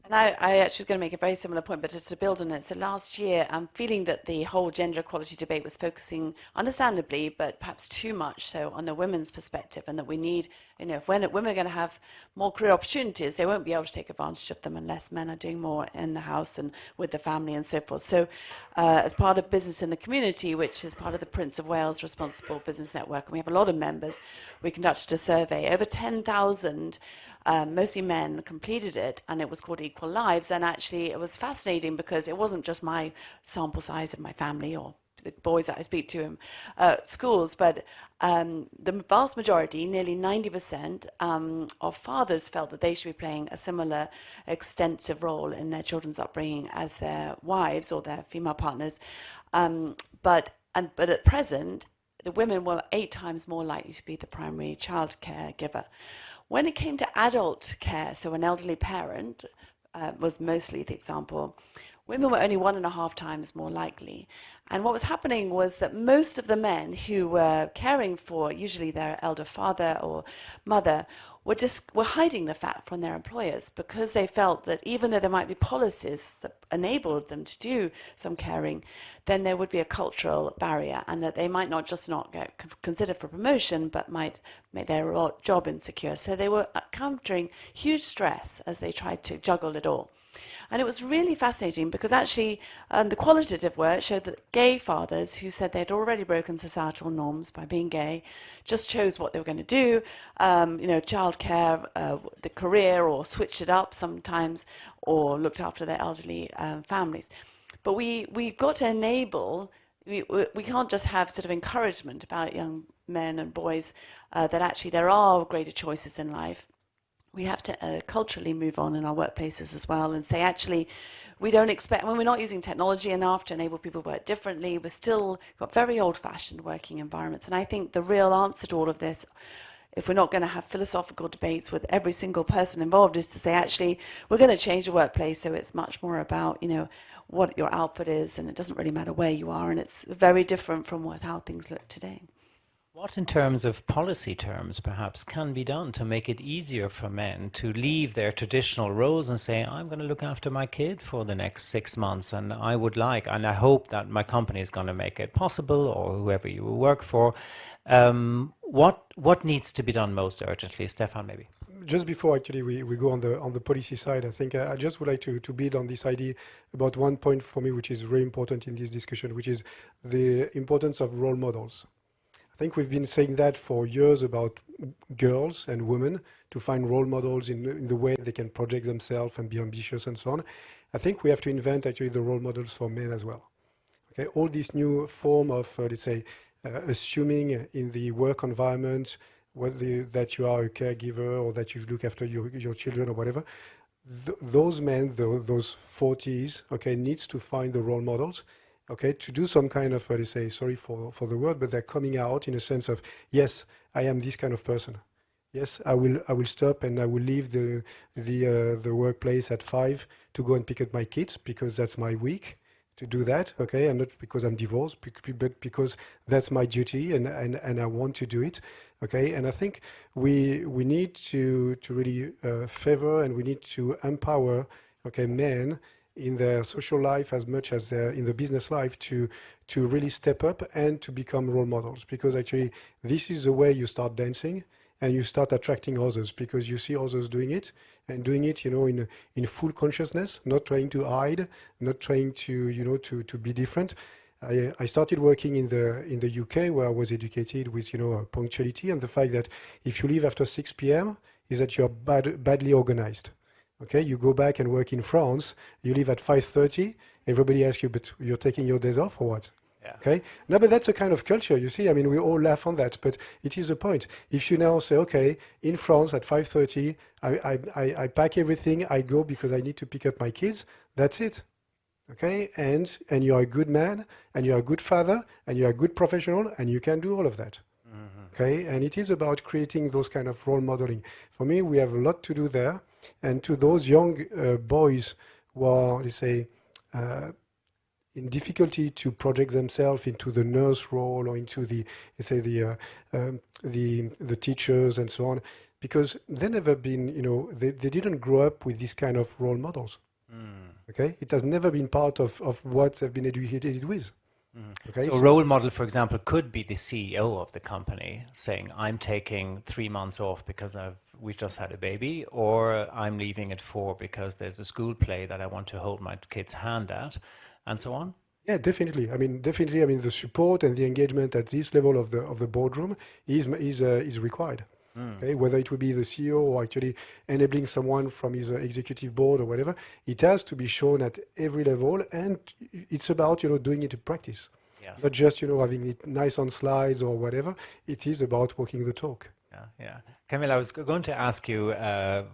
And I actually was going to make a very similar point, but just to build on it. So last year, I'm feeling that the whole gender equality debate was focusing, understandably, but perhaps too much so, on the women's perspective, and that we need, if women are going to have more career opportunities, they won't be able to take advantage of them unless men are doing more in the house and with the family and so forth. So as part of Business in the Community, which is part of the Prince of Wales Responsible Business Network, and we have a lot of members, we conducted a survey. Over 10,000 mostly men completed it, and it was called Equal Lives. And actually it was fascinating because it wasn't just my sample size of my family or the boys that I speak to in schools, but the vast majority, nearly 90% of fathers felt that they should be playing a similar extensive role in their children's upbringing as their wives or their female partners. But at present, the women were 8 times more likely to be the primary child caregiver. When it came to adult care, so an elderly parent was mostly the example, women were only 1.5 times more likely. And what was happening was that most of the men who were caring for usually their elder father or mother were hiding the fact from their employers, because they felt that even though there might be policies that enabled them to do some caring, then there would be a cultural barrier, and that they might not get considered for promotion, but might make their job insecure. So they were encountering huge stress as they tried to juggle it all. And it was really fascinating because actually the qualitative work showed that gay fathers who said they'd already broken societal norms by being gay just chose what they were going to do, childcare, the career, or switched it up sometimes, or looked after their elderly families. But we've got to enable, we can't just have sort of encouragement about young men and boys that actually there are greater choices in life. We have to culturally move on in our workplaces as well and say, actually, we don't expect, when we're not using technology enough to enable people to work differently, we've still got very old-fashioned working environments. And I think the real answer to all of this, if we're not going to have philosophical debates with every single person involved, is to say, actually, we're going to change the workplace so it's much more about, what your output is, and it doesn't really matter where you are, and it's very different from how things look today. What, in terms of policy terms, perhaps, can be done to make it easier for men to leave their traditional roles and say, I'm going to look after my kid for the next 6 months, and I hope that my company is going to make it possible, or whoever you work for. What needs to be done most urgently? Stephane, maybe. Just before actually we go on the policy side, I think I just would like to build on this idea about one point for me, which is very important in this discussion, which is the importance of role models. I think we've been saying that for years about girls and women, to find role models in the way they can project themselves and be ambitious and so on. I think we have to invent actually the role models for men as well. Okay, all this new form of, let's say, assuming in the work environment that you are a caregiver or that you look after your children or whatever, those men, those 40s, okay, needs to find the role models. Okay, to do some kind of, let's say, sorry for the word, but they're coming out in a sense of, yes, I am this kind of person. Yes, I will stop and I will leave the workplace at 5 to go and pick up my kids because that's my week to do that. Okay, and not because I'm divorced, but because that's my duty and I want to do it. Okay, and I think we need to really favor and we need to empower, okay, men in their social life as much as in the business life to really step up and to become role models, because actually this is the way you start dancing and you start attracting others, because you see others doing it and doing it, in full consciousness, not trying to hide, not trying to, to be different. I started working in the UK, where I was educated with, punctuality, and the fact that if you leave after 6 p.m. is that you're badly organized. Okay, you go back and work in France, you leave at 5:30, everybody asks you, but you're taking your days off or what? Yeah. Okay, no, but that's a kind of culture, you see. I mean, we all laugh on that, but it is a point. If you now say, okay, in France at 5:30, I pack everything, I go because I need to pick up my kids, that's it. Okay, and you're a good man, and you're a good father, and you're a good professional, and you can do all of that. Okay, and it is about creating those kind of role modeling. For me, we have a lot to do there, and to those young boys who are, let's say, in difficulty to project themselves into the nurse role or into the, let's say, the teachers and so on, because they never been, you know, they didn't grow up with this kind of role models. Okay, it has never been part of what they've been educated with. Okay, so a role model, for example, could be the CEO of the company saying, I'm taking 3 months off because we've just had a baby, or I'm leaving at 4 because there's a school play that I want to hold my kid's hand at, and so on. Yeah, definitely. I mean, the support and the engagement at this level of the boardroom is required. Okay, whether it will be the CEO or actually enabling someone from his executive board or whatever, it has to be shown at every level, and it's about, you know, doing it in practice. Yes. Not just, you know, having it nice on slides or whatever. It is about walking the talk. Yeah. Camilla, I was going to ask you,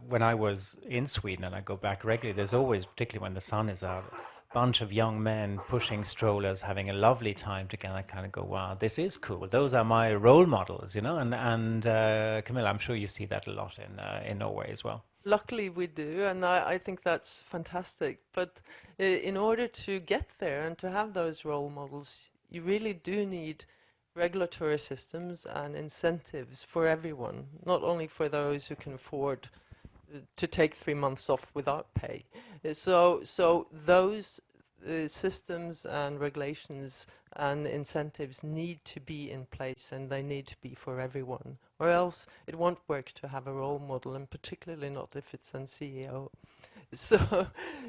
when I was in Sweden, and I go back regularly, there's always, particularly when the sun is out, bunch of young men pushing strollers, having a lovely time together. I kind of go, wow, this is cool. Those are my role models, you know. And Camilla, I'm sure you see that a lot in Norway as well. Luckily we do, and I think that's fantastic. But in order to get there and to have those role models, you really do need regulatory systems and incentives for everyone, not only for those who can afford to take 3 months off without pay. So those systems and regulations and incentives need to be in place, and they need to be for everyone, or else it won't work to have a role model, and particularly not if it's a CEO.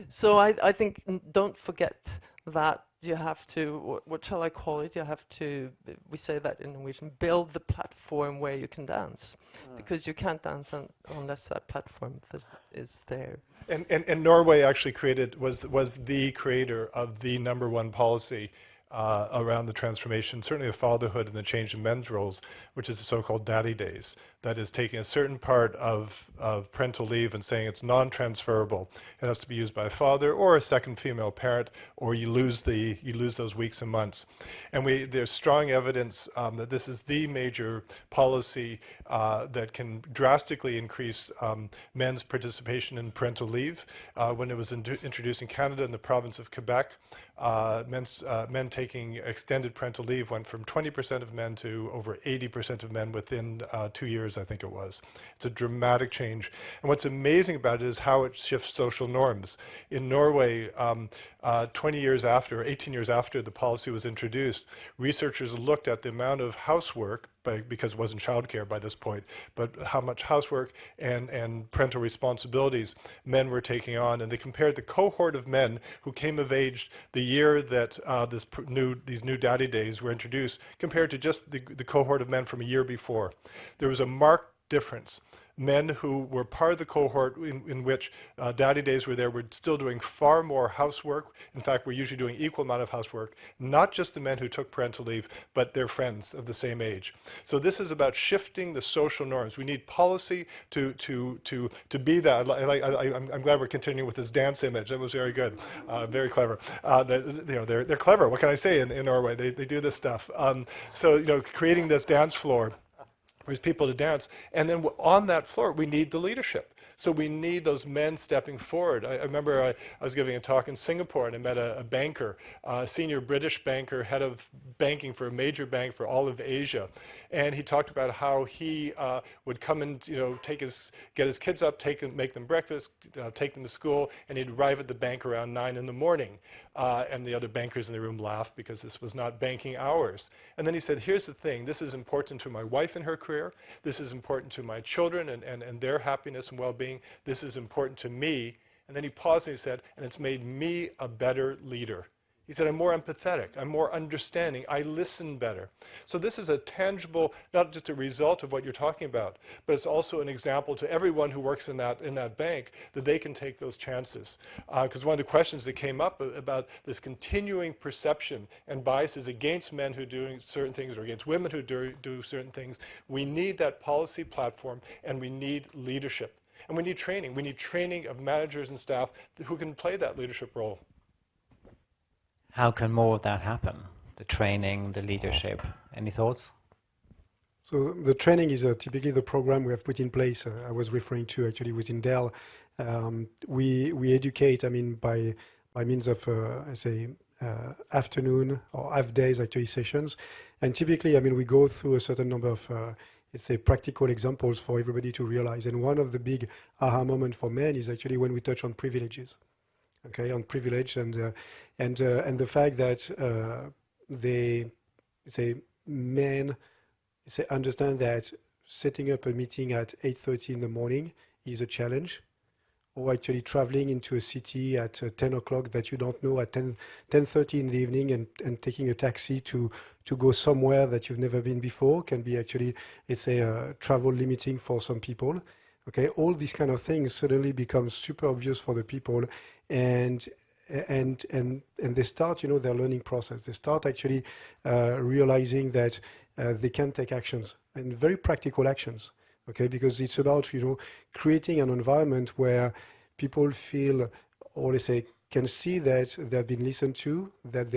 So I think don't forget that you have to, what shall I call it? You have to, we say that in Norwegian, build the platform where you can dance, because you can't dance unless that platform is there. And Norway actually was the creator of the #1 policy around the transformation, certainly of fatherhood and the change in men's roles, which is the so-called daddy days. That is taking a certain part of parental leave and saying it's non-transferable. It has to be used by a father or a second female parent, or you lose those weeks and months. And there's strong evidence that this is the major policy that can drastically increase men's participation in parental leave. When it was introduced in Canada in the province of Quebec, men taking extended parental leave went from 20% of men to over 80% of men within 2 years, I think it was. It's a dramatic change. And what's amazing about it is how it shifts social norms. In Norway, 18 years after the policy was introduced, researchers looked at the amount of housework, because it wasn't childcare by this point, but how much housework and parental responsibilities men were taking on, and they compared the cohort of men who came of age the year that these new daddy days were introduced, compared to just the cohort of men from a year before. There was a marked difference. Men who were part of the cohort in which daddy days were there were still doing far more housework. In fact, we're usually doing equal amount of housework, not just the men who took parental leave, but their friends of the same age. So this is about shifting the social norms. We need policy to be that. I'm glad we're continuing with this dance image. That was very good, very clever. They're clever. What can I say in Norway? They do this stuff. So creating this dance floor for people to dance, and then on that floor we need the leadership. So we need those men stepping forward. I remember I was giving a talk in Singapore, and I met a banker, a senior British banker, head of banking for a major bank for all of Asia. And he talked about how he would come and get his kids up, make them breakfast, take them to school, and he'd arrive at the bank around 9 in the morning. And the other bankers in the room laughed because this was not banking hours. And then he said, here's the thing, this is important to my wife and her career, this is important to my children and their happiness and well-being, this is important to me. And then he paused and he said, and it's made me a better leader. He said, I'm more empathetic, I'm more understanding, I listen better. So this is a tangible, not just a result of what you're talking about, but it's also an example to everyone who works in that bank that they can take those chances. Because one of the questions that came up about this continuing perception and biases against men who are doing certain things or against women who do certain things, we need that policy platform and we need leadership. And we need training. We need training of managers and staff who can play that leadership role. How can more of that happen? The training, the leadership. Any thoughts? So the training is typically the program we have put in place. I was referring to actually within Dell. We educate, I mean, by means of, I say, afternoon or half days actually sessions. And typically, I mean, we go through a certain number of, let's say, practical examples for everybody to realize. And one of the big aha moments for men is actually when we touch on privileges. Okay, on privilege and the fact that they say men say understand that setting up a meeting at 8:30 in the morning is a challenge, or actually traveling into a city at 10 o'clock that you don't know at 10:30 in the evening and taking a taxi to go somewhere that you've never been before can be actually, it's a travel limiting for some people. Okay, all these kind of things suddenly become super obvious for the people, and they start, you know, their learning process. They start actually realizing that they can take actions, and very practical actions. Okay, because it's about, you know, creating an environment where people feel, or let's say, can see that they've been listened to, that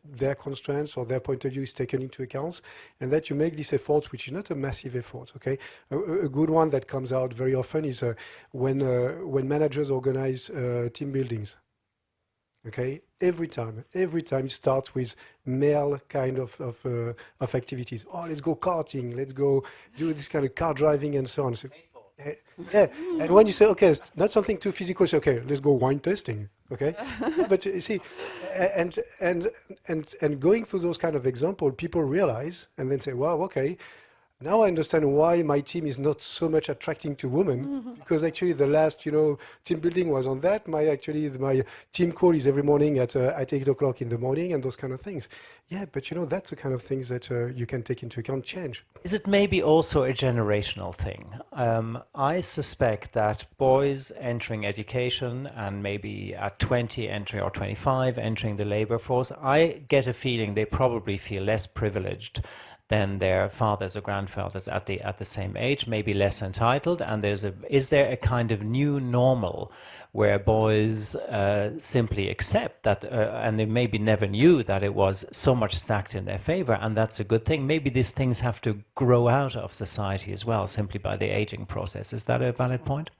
their constraints or their point of view is taken into account, and that you make this effort, which is not a massive effort. Okay, a good one that comes out very often is when managers organize team buildings. Okay, every time it starts with male kind of activities. Oh, let's go karting, let's go do this kind of car driving and so on. So, yeah, and when you say, okay, it's not something too physical, say, okay, let's go wine tasting. Okay, but you see, and going through those kind of examples, people realize and then say, wow, okay, now I understand why my team is not so much attracting to women, because actually the last, you know, team building was on that. My team call is every morning at 8 o'clock in the morning, and those kind of things. Yeah, but you know, that's the kind of things that you can take into account, change. Is it maybe also a generational thing? I suspect that boys entering education and maybe at 20 entering or 25 entering the labor force, I get a feeling they probably feel less privileged than their fathers or grandfathers at the same age, maybe less entitled. And is there a kind of new normal where boys simply accept that, and they maybe never knew that it was so much stacked in their favor, and that's a good thing. Maybe these things have to grow out of society as well, simply by the aging process. Is that a valid point?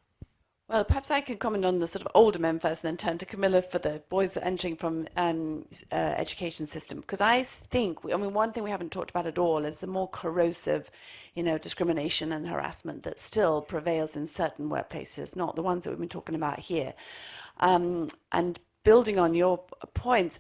Well, perhaps I could comment on the sort of older men first and then turn to Camilla for the boys entering from education system. Because I think, I mean, one thing we haven't talked about at all is the more corrosive, you know, discrimination and harassment that still prevails in certain workplaces, not the ones that we've been talking about here. And building on your points,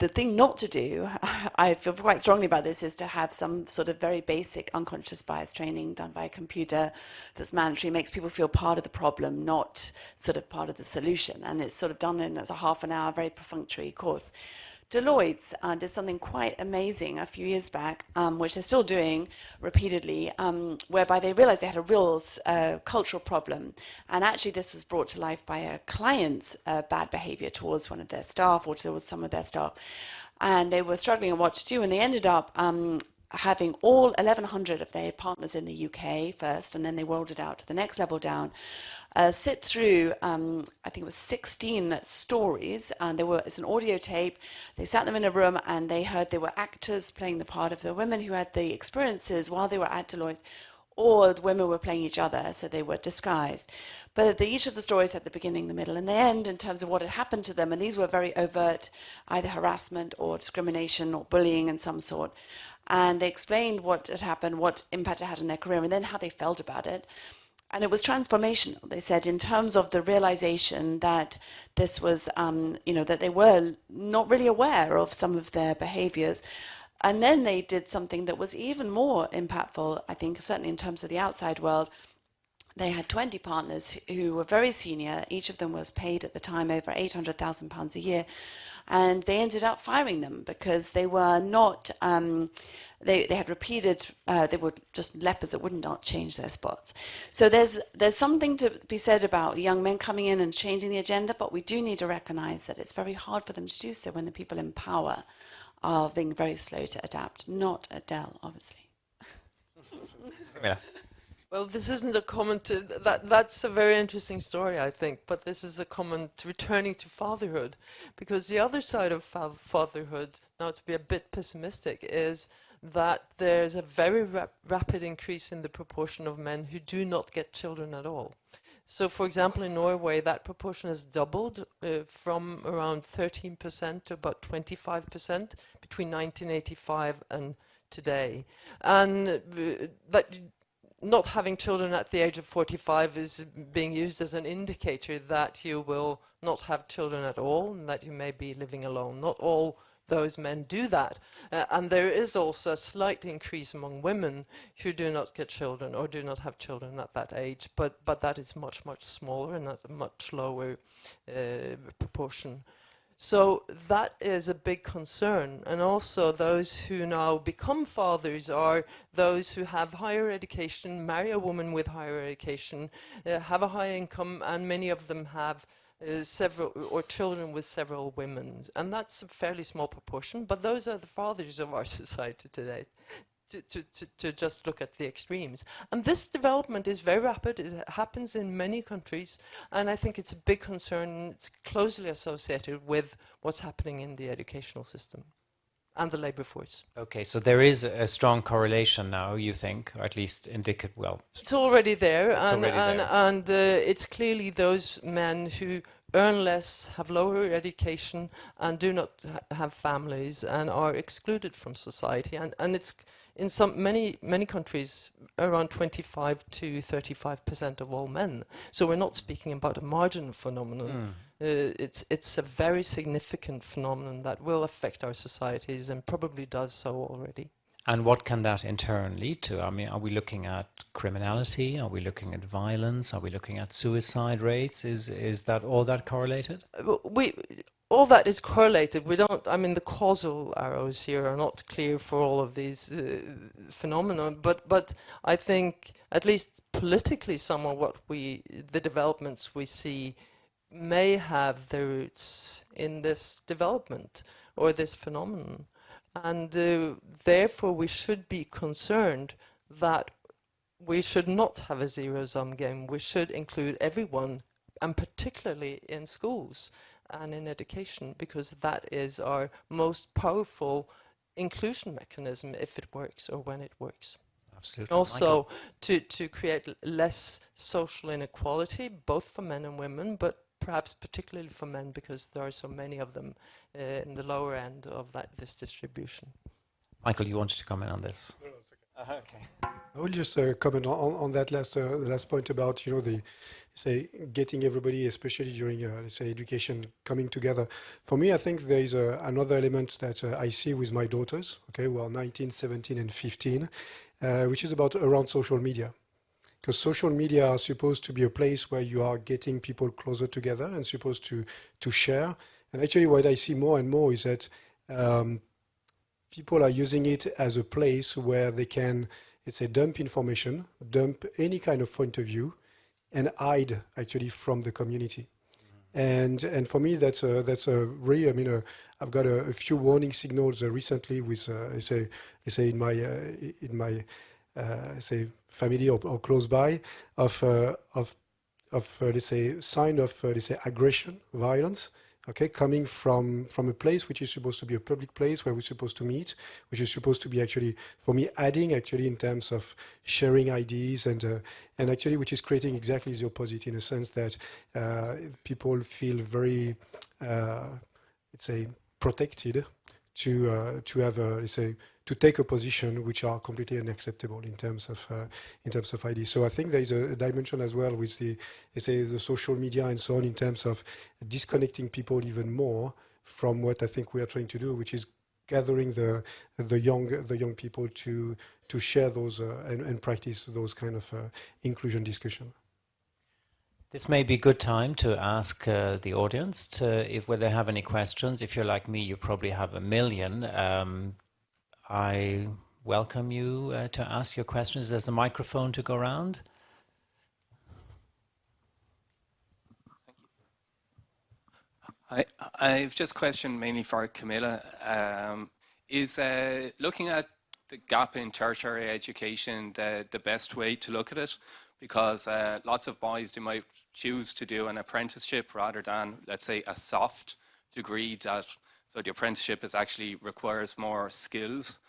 the thing not to do, I feel quite strongly about this, is to have some sort of very basic unconscious bias training done by a computer that's mandatory, makes people feel part of the problem, not sort of part of the solution. And it's sort of done in as a half an hour, very perfunctory course. Deloitte did something quite amazing a few years back, which they're still doing repeatedly, whereby they realized they had a real cultural problem. And actually this was brought to life by a client's bad behavior towards one of their staff or towards some of their staff. And they were struggling on what to do, and they ended up having all 1,100 of their partners in the UK first, and then they rolled it out to the next level down, sit through, I think it was 16 stories, and it's an audio tape. They sat them in a room, and they heard they were actors playing the part of the women who had the experiences while they were at Deloitte, or the women were playing each other, so they were disguised. But each of the stories had the beginning, the middle, and the end in terms of what had happened to them, and these were very overt, either harassment or discrimination or bullying in some sort. And they explained what had happened, what impact it had on their career, and then how they felt about it. And it was transformational, they said, in terms of the realization that this was, you know, that they were not really aware of some of their behaviors. And then they did something that was even more impactful, I think, certainly in terms of the outside world. they had 20 partners who were very senior. Each of them was paid at the time over £800,000 a year. And they ended up firing them because they were not, they had repeated, they were just lepers that would not change their spots. So there's something to be said about young men coming in and changing the agenda, but we do need to recognize that it's very hard for them to do so when the people in power are being very slow to adapt. Not Adele, obviously. Camilla. Well, this isn't a comment to that's a very interesting story, I think, but this is a comment returning to fatherhood, because the other side of fatherhood, now to be a bit pessimistic, is that there's a very rapid increase in the proportion of men who do not get children at all. So, for example, in Norway, that proportion has doubled from around 13% to about 25% between 1985 and today. And that not having children at the age of 45 is being used as an indicator that you will not have children at all and that you may be living alone. Not all those men do that. And there is also a slight increase among women who do not get children or do not have children at that age, but that is much, much smaller and at a much lower proportion. So that is a big concern. And also those who now become fathers are those who have higher education, marry a woman with higher education, have a high income, and many of them have several or children with several women. And that's a fairly small proportion, but those are the fathers of our society today. To just look at the extremes. And this development is very rapid. It happens in many countries, and I think it's a big concern. It's closely associated with what's happening in the educational system and the labor force. Okay, so there is a strong correlation now, you think, or at least indicate, well... It's already there, and it's clearly those men who earn less, have lower education, and do not have families, and are excluded from society. And it's in many countries around 25 to 35% of all men. So we're not speaking about a marginal phenomenon. It's a very significant phenomenon that will affect our societies and probably does so already. And what can that in turn lead to? I mean, are we looking at criminality? Are we looking at violence? Are we looking at suicide rates? Is that all that correlated? All that is correlated. We don't. I mean, the causal arrows here are not clear for all of these phenomena. But I think, at least politically, some of the developments we see may have their roots in this development or this phenomenon. And therefore, we should be concerned that we should not have a zero-sum game. We should include everyone, and particularly in schools and in education, because that is our most powerful inclusion mechanism if it works or when it works. Absolutely. Also, to create less social inequality, both for men and women, but perhaps particularly for men, because there are so many of them in the lower end of this distribution. Michael, you wanted to comment on this? No, it's okay. Okay. I will just comment on that last point about, you know, getting everybody, especially during let's say education, coming together. For me, I think there is another element that I see with my daughters, okay, who are 19, 17, and 15, which is about around social media. Because social media are supposed to be a place where you are getting people closer together and supposed to share. And actually what I see more and more is that people are using it as a place where they can, let's say, dump information, dump any kind of point of view, and hide actually from the community. And for me, that's a really, I mean, I've got a few warning signals recently with, I say in my say family or close by of let's say sign of let's say aggression, violence, okay, coming from a place which is supposed to be a public place where we're supposed to meet, which is supposed to be actually, for me, adding actually in terms of sharing ideas and actually which is creating exactly the opposite, in a sense that people feel very let's say protected to have a, let's say, to take a position which are completely unacceptable in terms of ideas. So I think there is a dimension as well with the, let's say, the social media and so on, in terms of disconnecting people even more from what I think we are trying to do, which is gathering the young people to share those and practice those kind of inclusion discussion. This may be a good time to ask the audience if whether they have any questions. If you're like me, you probably have a million. I welcome you to ask your questions. There's a microphone to go around. I've just a question mainly for Camilla. Is looking at the gap in tertiary education the best way to look at it? Because lots of boys, they might choose to do an apprenticeship rather than, let's say, a soft degree that, so the apprenticeship is actually requires more skills,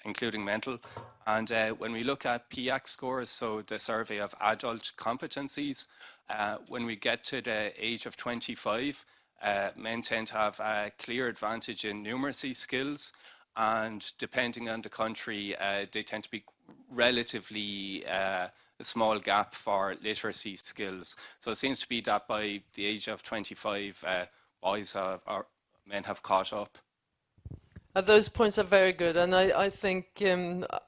including mental. And when we look at PIAC scores, so the survey of adult competencies, when we get to the age of 25, men tend to have a clear advantage in numeracy skills, and depending on the country, they tend to be relatively a small gap for literacy skills. So it seems to be that by the age of 25, boys or men have caught up. Those points are very good, and I think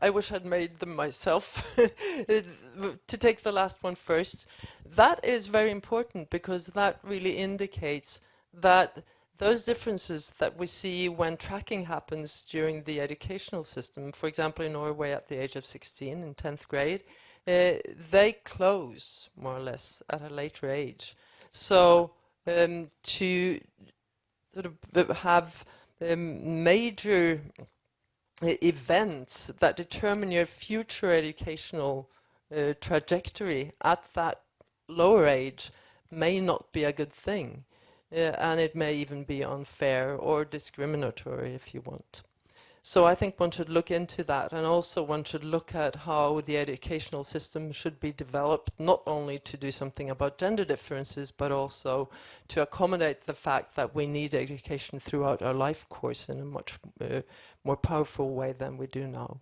I wish I'd made them myself. To take the last one first, that is very important because that really indicates that those differences that we see when tracking happens during the educational system, for example in Norway at the age of 16 in 10th grade, they close more or less at a later age. So to sort of have major events that determine your future educational trajectory at that lower age may not be a good thing. And it may even be unfair or discriminatory if you want. So I think one should look into that, and also one should look at how the educational system should be developed, not only to do something about gender differences, but also to accommodate the fact that we need education throughout our life course in a much more powerful way than we do now.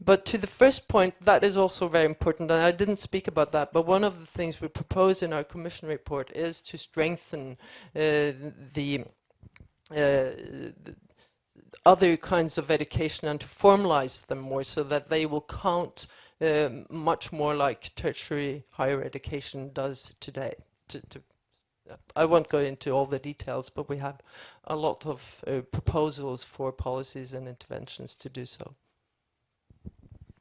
But to the first point, that is also very important, and I didn't speak about that, but one of the things we propose in our Commission report is to strengthen the other kinds of education and to formalize them more so that they will count much more like tertiary higher education does today. I won't go into all the details, but we have a lot of proposals for policies and interventions to do so.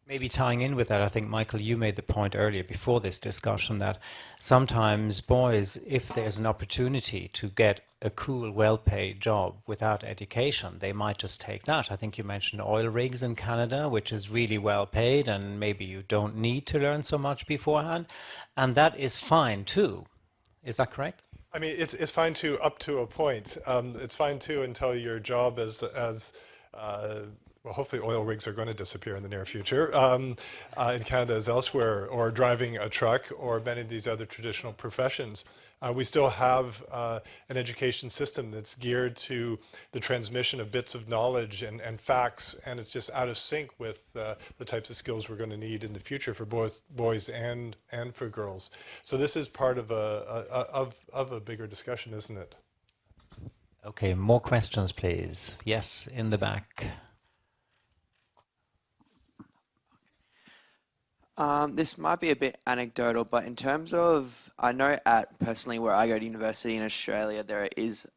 Maybe tying in with that, I think, Michael, you made the point earlier before this discussion that sometimes boys, if there's an opportunity to get a cool, well-paid job without education, they might just take that. I think you mentioned oil rigs in Canada, which is really well paid, and maybe you don't need to learn so much beforehand. And that is fine too. Is that correct? I mean, it's fine too up to a point. It's fine too until your job well, hopefully oil rigs are going to disappear in the near future in Canada as elsewhere, or driving a truck, or many of these other traditional professions. We still have an education system that's geared to the transmission of bits of knowledge and facts, and it's just out of sync with the types of skills we're going to need in the future for both boys and for girls. So this is part of a bigger discussion, isn't it? Okay, more questions, please. Yes, in the back. This might be a bit anecdotal, but in terms of, I know at personally where I go to university in Australia, there is,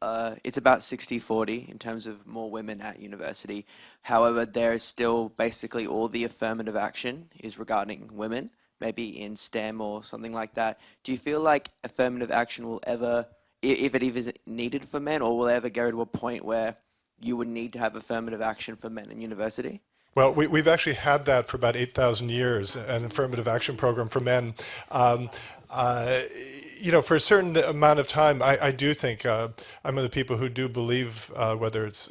it's about 60-40 in terms of more women at university. However, there is still basically all the affirmative action is regarding women, maybe in STEM or something like that. Do you feel like affirmative action will ever, if it is needed for men, or will ever go to a point where you would need to have affirmative action for men in university? Well, we've actually had that for about 8,000 years, an affirmative action program for men. You know, for a certain amount of time, I do think I'm one of the people who do believe, whether it's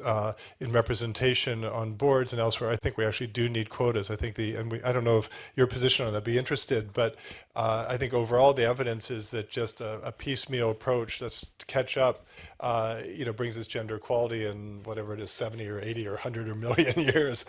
in representation on boards and elsewhere, I think we actually do need quotas. I think I don't know if your position on that be interested, but I think overall the evidence is that just a piecemeal approach that's to catch up, you know, brings us gender equality in whatever it is, 70 or 80 or 100 or million years.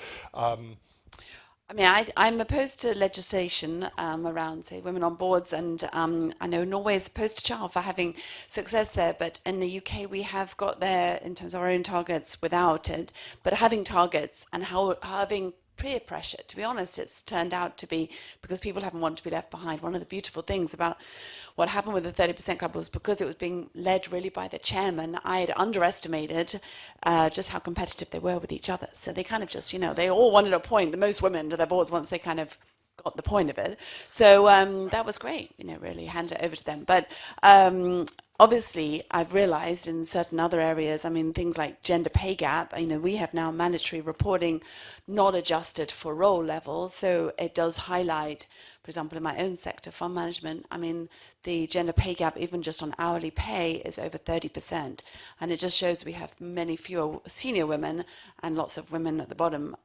I mean, I'm opposed to legislation around, say, women on boards, and I know Norway is opposed to child for having success there, but in the UK we have got there in terms of our own targets without it, but having targets and having peer pressure. To be honest, it's turned out to be because people haven't wanted to be left behind. One of the beautiful things about what happened with the 30% Club was because it was being led really by the chairman, I had underestimated just how competitive they were with each other. So they kind of just, they all wanted to appoint the most women to their boards once they kind of got the point of it. So that was great, really handed it over to them. But obviously, I've realized in certain other areas, things like gender pay gap, we have now mandatory reporting not adjusted for role levels. So it does highlight, for example, in my own sector, fund management, the gender pay gap, even just on hourly pay, is over 30%. And it just shows we have many fewer senior women and lots of women at the bottom.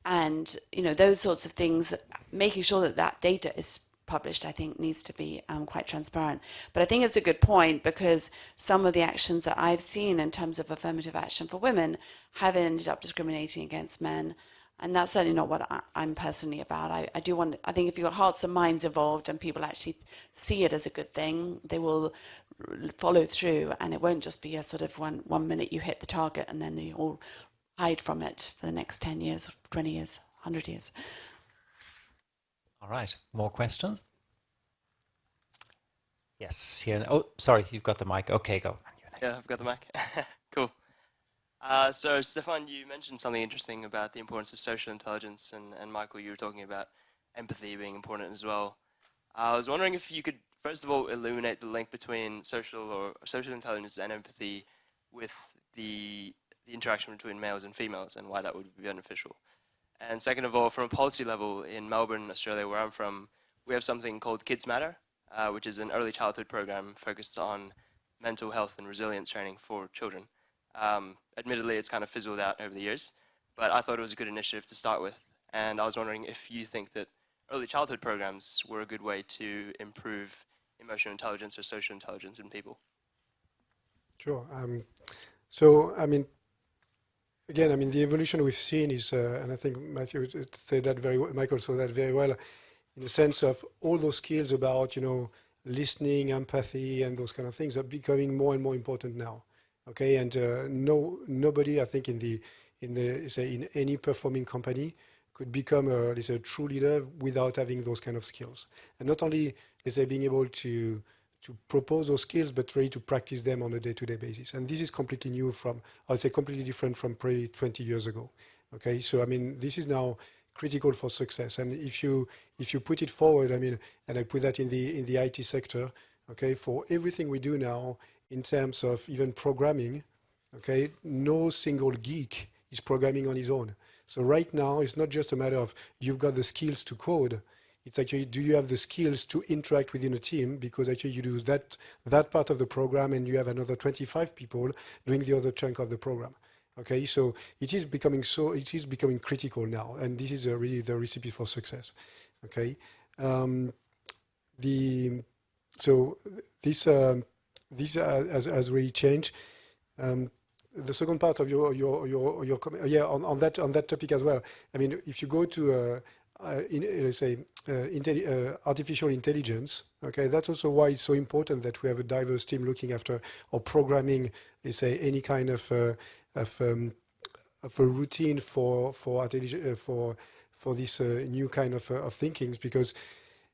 And, those sorts of things, making sure that that data is published, I think, needs to be quite transparent. But I think it's a good point because some of the actions that I've seen in terms of affirmative action for women have ended up discriminating against men. And that's certainly not what I'm personally about. I think if your hearts and minds involved and people actually see it as a good thing, they will follow through, and it won't just be a sort of one minute you hit the target and then they all hide from it for the next 10 years, 20 years, 100 years. All right, more questions? Yes, here. Oh, sorry, you've got the mic. Okay, go. Yeah, I've got the mic. Cool. So, Stephane, you mentioned something interesting about the importance of social intelligence, and Michael, you were talking about empathy being important as well. I was wondering if you could, first of all, illuminate the link between social intelligence and empathy with the interaction between males and females and why that would be beneficial. And second of all, from a policy level, in Melbourne, Australia, where I'm from, we have something called Kids Matter, which is an early childhood program focused on mental health and resilience training for children. Admittedly, it's kind of fizzled out over the years, but I thought it was a good initiative to start with. And I was wondering if you think that early childhood programs were a good way to improve emotional intelligence or social intelligence in people. Sure. Again, the evolution we've seen is, and I think Michael said that very well, in the sense of all those skills about, listening, empathy, and those kind of things are becoming more and more important now. Okay, and nobody, I think, in any performing company could become a true leader without having those kind of skills. And not only, being able to propose those skills, but really to practice them on a day-to-day basis. And this is completely new completely different from probably 20 years ago. Okay, so this is now critical for success. And if you put it forward, and I put that in the IT sector, okay, for everything we do now in terms of even programming, okay, no single geek is programming on his own. So right now, it's not just a matter of you've got the skills to code. It's actually, do you have the skills to interact within a team? Because actually you do that part of the program and you have another 25 people doing the other chunk of the program. Okay, so it is becoming critical now, and this is really the recipe for success. Okay, this has really changed. The second part of your comment, on that topic as well. If you go to artificial intelligence, okay, that's also why it's so important that we have a diverse team looking after or programming, any kind of a routine for this new kind of thinkings, because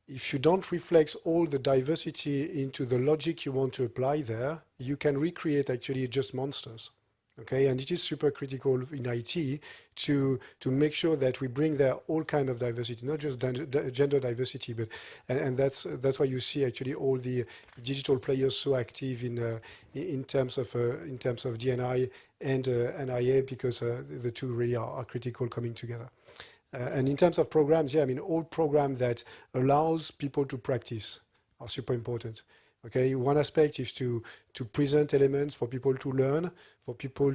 if you don't reflect all the diversity into the logic you want to apply there, you can recreate actually just monsters. Okay, and it is super critical in IT to make sure that we bring there all kind of diversity, not just gender diversity, but and that's why you see actually all the digital players so active in terms of D&I and IA, because the two really are critical coming together. And in terms of programs, all programs that allows people to practice are super important. Okay, one aspect is to present elements for people to learn, but people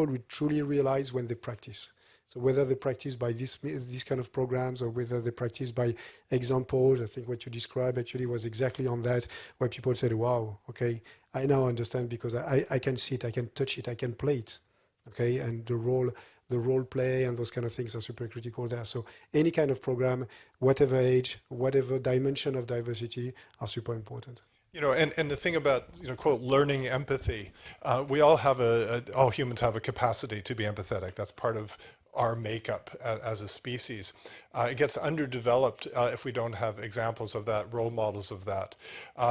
will truly realize when they practice. So whether they practice by this kind of programs or whether they practice by examples, I think what you described actually was exactly on that, where people said, wow, okay, I now understand because I can see it, I can touch it, I can play it. Okay, and the role play and those kind of things are super critical there. So any kind of program, whatever age, whatever dimension of diversity, are super important. And the thing about, quote, learning empathy, we all have all humans have a capacity to be empathetic. That's part of our makeup as a species. It gets underdeveloped if we don't have examples of that, role models of that.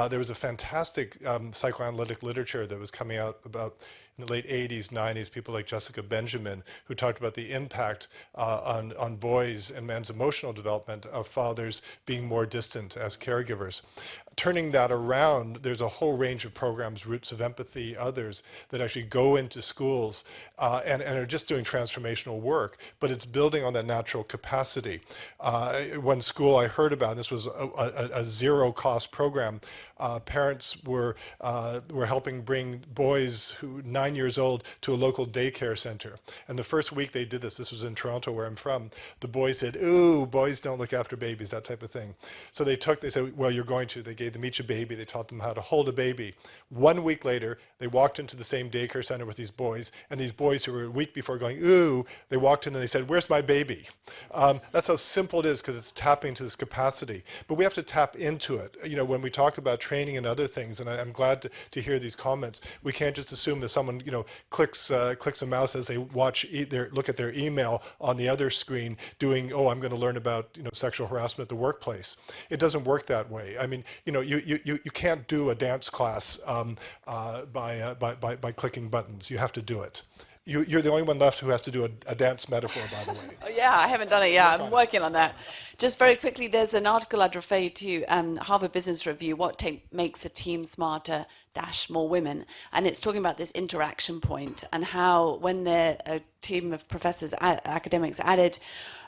There was a fantastic psychoanalytic literature that was coming out about in the late 80s, 90s, people like Jessica Benjamin, who talked about the impact on boys and men's emotional development of fathers being more distant as caregivers. Turning that around, there's a whole range of programs, Roots of Empathy, others, that actually go into schools and are just doing transformational work, but it's building on that natural capacity. One school I heard about, this was a zero-cost program, parents were helping bring boys who 9 years old to a local daycare center. And the first week they did this was in Toronto where I'm from, the boys said, ooh, boys don't look after babies, that type of thing. So they said, well, you're going to. They gave them each a baby. They taught them how to hold a baby. 1 week later, they walked into the same daycare center with these boys, and these boys who were a week before going, ooh, they walked in and they said, where's my baby? That's how simple it is, because it's tapping to this capacity. But we have to tap into it. You know, when we talk about training and other things, and I'm glad to hear these comments, we can't just assume that someone, you know, clicks a mouse as they look at their email on the other screen doing, oh, I'm going to learn about, you know, sexual harassment at the workplace. It doesn't work that way. I mean, you know, you can't do a dance class by clicking buttons. You have to do it. You're the only one left who has to do a dance metaphor, by the way. Oh, yeah, I haven't done it yet. I'm working on that. Just very quickly, there's an article I'd refer you to, Harvard Business Review, What Makes a Team Smarter, More Women. And it's talking about this interaction point and how when a team of professors, academics added,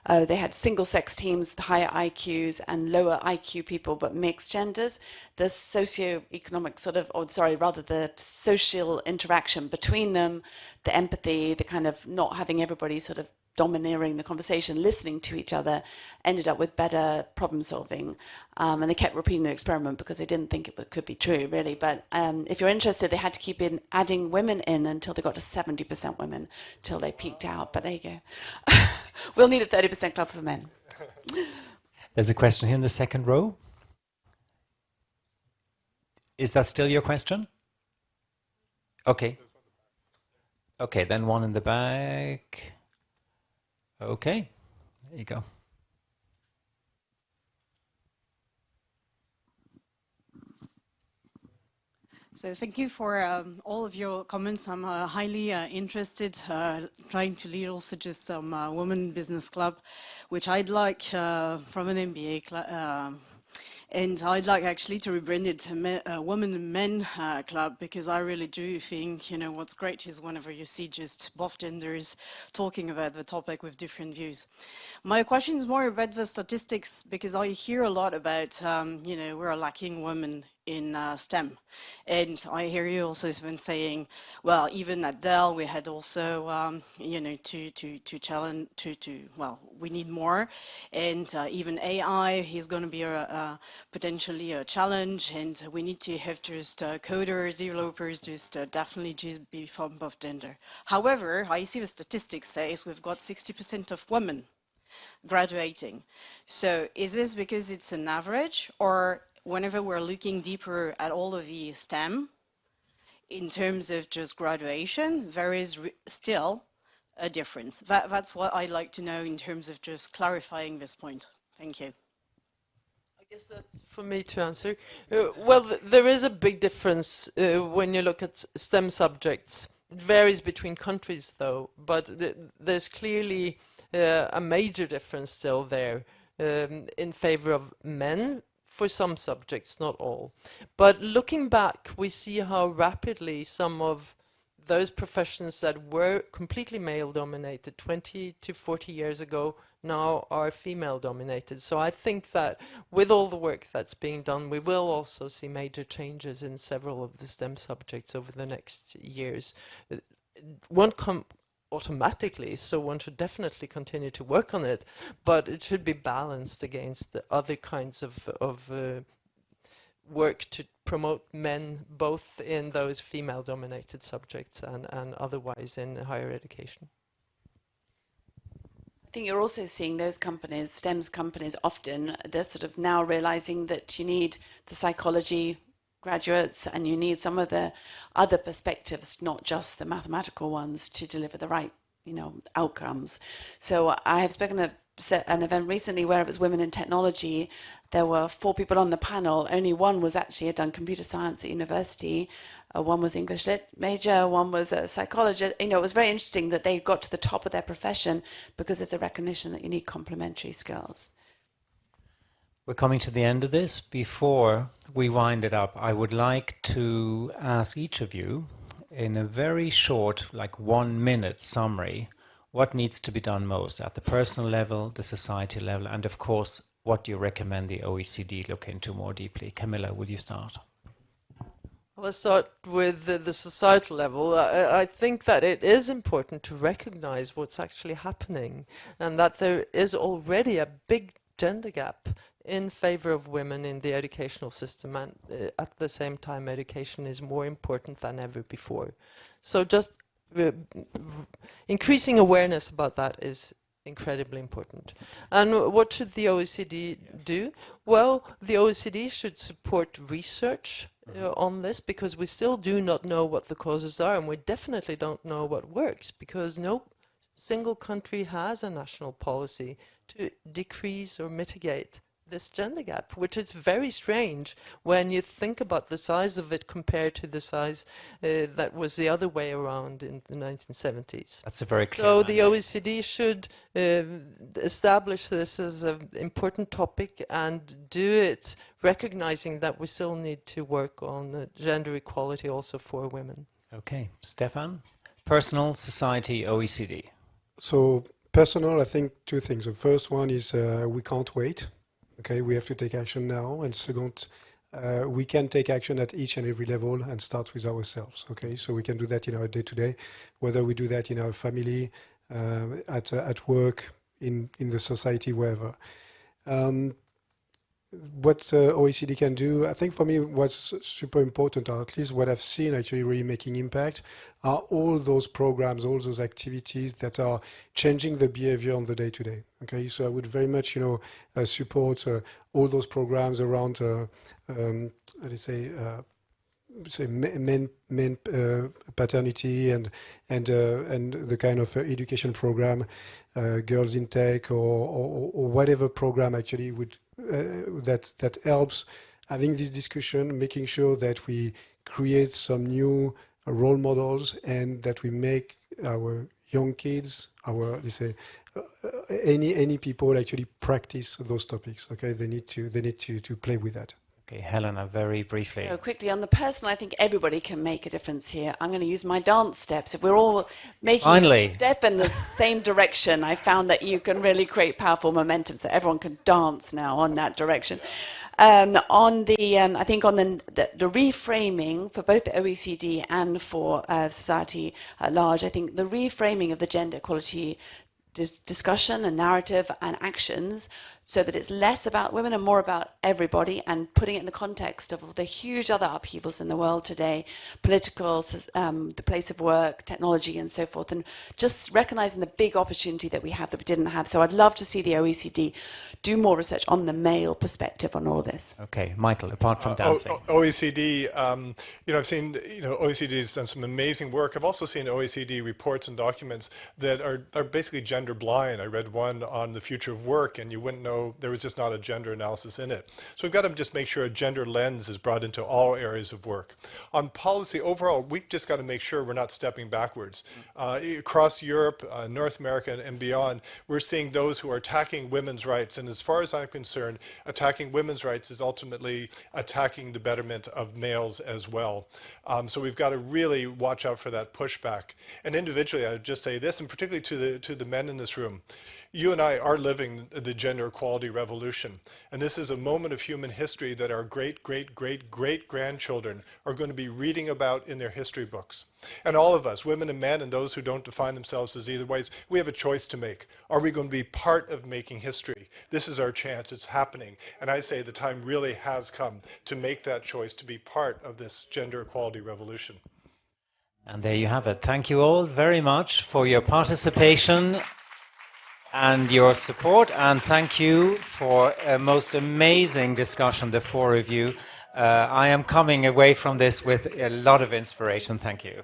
they had single-sex teams, higher IQs and lower IQ people, but mixed genders. The socio-economic the social interaction between them, the empathy, the kind of not having everybody sort of domineering the conversation, listening to each other, ended up with better problem solving. And they kept repeating the experiment because they didn't think it could be true, really. But if you're interested, they had to keep adding women in until they got to 70% women, till they peaked out. But there you go. We'll need a 30% club for men. There's a question here in the second row. Is that still your question? Okay. Okay, then one in the back. Okay, there you go. So thank you for all of your comments. I'm highly interested, trying to lead also just some women business club, which I'd like from an MBA and I'd like actually to rebrand it to Women and Men Club, because I really do think, you know, what's great is whenever you see just both genders talking about the topic with different views. My question is more about the statistics, because I hear a lot about, you know, we're lacking women in STEM. And I hear you also even saying, well, even at Dell, we had also, you know, to challenge, well, we need more. And even AI is going to be potentially a challenge. And we need to have just coders, developers, just definitely just be from both gender. However, I see the statistics says we've got 60% of women graduating. So is this because it's an average, or whenever we're looking deeper at all of the STEM, in terms of just graduation, there is still a difference? That's what I'd like to know in terms of just clarifying this point. Thank you. I guess that's for me to answer. Well, there is a big difference when you look at STEM subjects. It varies between countries, though, but there's clearly a major difference still there in favor of men for some subjects, not all. But looking back, we see how rapidly some of those professions that were completely male-dominated 20 to 40 years ago now are female-dominated. So I think that with all the work that's being done, we will also see major changes in several of the STEM subjects over the next years. Won't come automatically, so one should definitely continue to work on it, but it should be balanced against the other kinds of work to promote men, both in those female-dominated subjects and otherwise in higher education. I think you're also seeing those companies, STEM's companies, often they're sort of now realizing that you need the psychology graduates and you need some of the other perspectives, not just the mathematical ones, to deliver the right outcomes. So I have spoken at an event recently where it was women in technology. There were 4 people on the panel. Only one was actually had done computer science at university. One was English lit major. One was a psychologist. It was very interesting that they got to the top of their profession because there's a recognition that you need complementary skills. We're coming to the end of this. Before we wind it up, I would like to ask each of you, in a very short, like 1 minute summary, what needs to be done most at the personal level, the society level, and of course, what do you recommend the OECD look into more deeply? Camilla, will you start? Let's start with the societal level. I think that it is important to recognize what's actually happening, and that there is already a big gender gap in favor of women in the educational system, and at the same time education is more important than ever before. So just increasing awareness about that is incredibly important. And what should the OECD do? Well, the OECD should support research on this, because we still do not know what the causes are, and we definitely don't know what works, because no single country has a national policy to decrease or mitigate this gender gap, which is very strange when you think about the size of it compared to the size that was the other way around in the 1970s. That's a very clear So mandate. the OECD should establish this as an important topic and do it recognizing that we still need to work on gender equality also for women. Okay, Stephane, personal, society, OECD. So personal, I think 2 things. The first one is we can't wait. Okay, we have to take action now. And second, we can take action at each and every level and start with ourselves. Okay, so we can do that in our day-to-day, whether we do that in our family, at work, in the society, wherever. What OECD can do, I think for me what's super important, or at least what I've seen actually really making impact, are all those programs, all those activities that are changing the behavior on the day-to-day. Okay, so I would very much, support all those programs around, how do you say men paternity and the kind of education program, girls in tech, or whatever program actually would that helps having this discussion, making sure that we create some new role models and that we make our young kids, our, let's say, any people actually practice those topics. Okay, they need to play with that. Okay, Helena, very briefly. So quickly on the personal, I think everybody can make a difference here. I'm going to use my dance steps. If we're all making a step in the same direction, I found that you can really create powerful momentum. So everyone can dance now on that direction. On the, I think on the reframing for both the OECD and for society at large, I think the reframing of the gender equality discussion and narrative and actions, so that it's less about women and more about everybody, and putting it in the context of the huge other upheavals in the world today, political, the place of work, technology and so forth, and just recognizing the big opportunity that we have that we didn't have. So I'd love to see the OECD do more research on the male perspective on all this. Okay, Michael, apart from dancing. OECD, I've seen, OECD has done some amazing work. I've also seen OECD reports and documents that are basically gender blind. I read one on the future of work, and you wouldn't know, there was just not a gender analysis in it. So we've got to just make sure a gender lens is brought into all areas of work. On policy overall, we've just got to make sure we're not stepping backwards. Across Europe, North America and beyond, we're seeing those who are attacking women's rights. And as far as I'm concerned, attacking women's rights is ultimately attacking the betterment of males as well. So we've got to really watch out for that pushback. And individually, I would just say this, and particularly to the men in this room, you and I are living the gender equality revolution. And this is a moment of human history that our great-great-great-great-grandchildren are going to be reading about in their history books. And all of us, women and men, and those who don't define themselves as either ways, we have a choice to make. Are we going to be part of making history? This is our chance. It's happening. And I say the time really has come to make that choice, to be part of this gender equality revolution. And there you have it. Thank you all very much for your participation and your support, and thank you for a most amazing discussion, the 4 of you. I am coming away from this with a lot of inspiration. Thank you.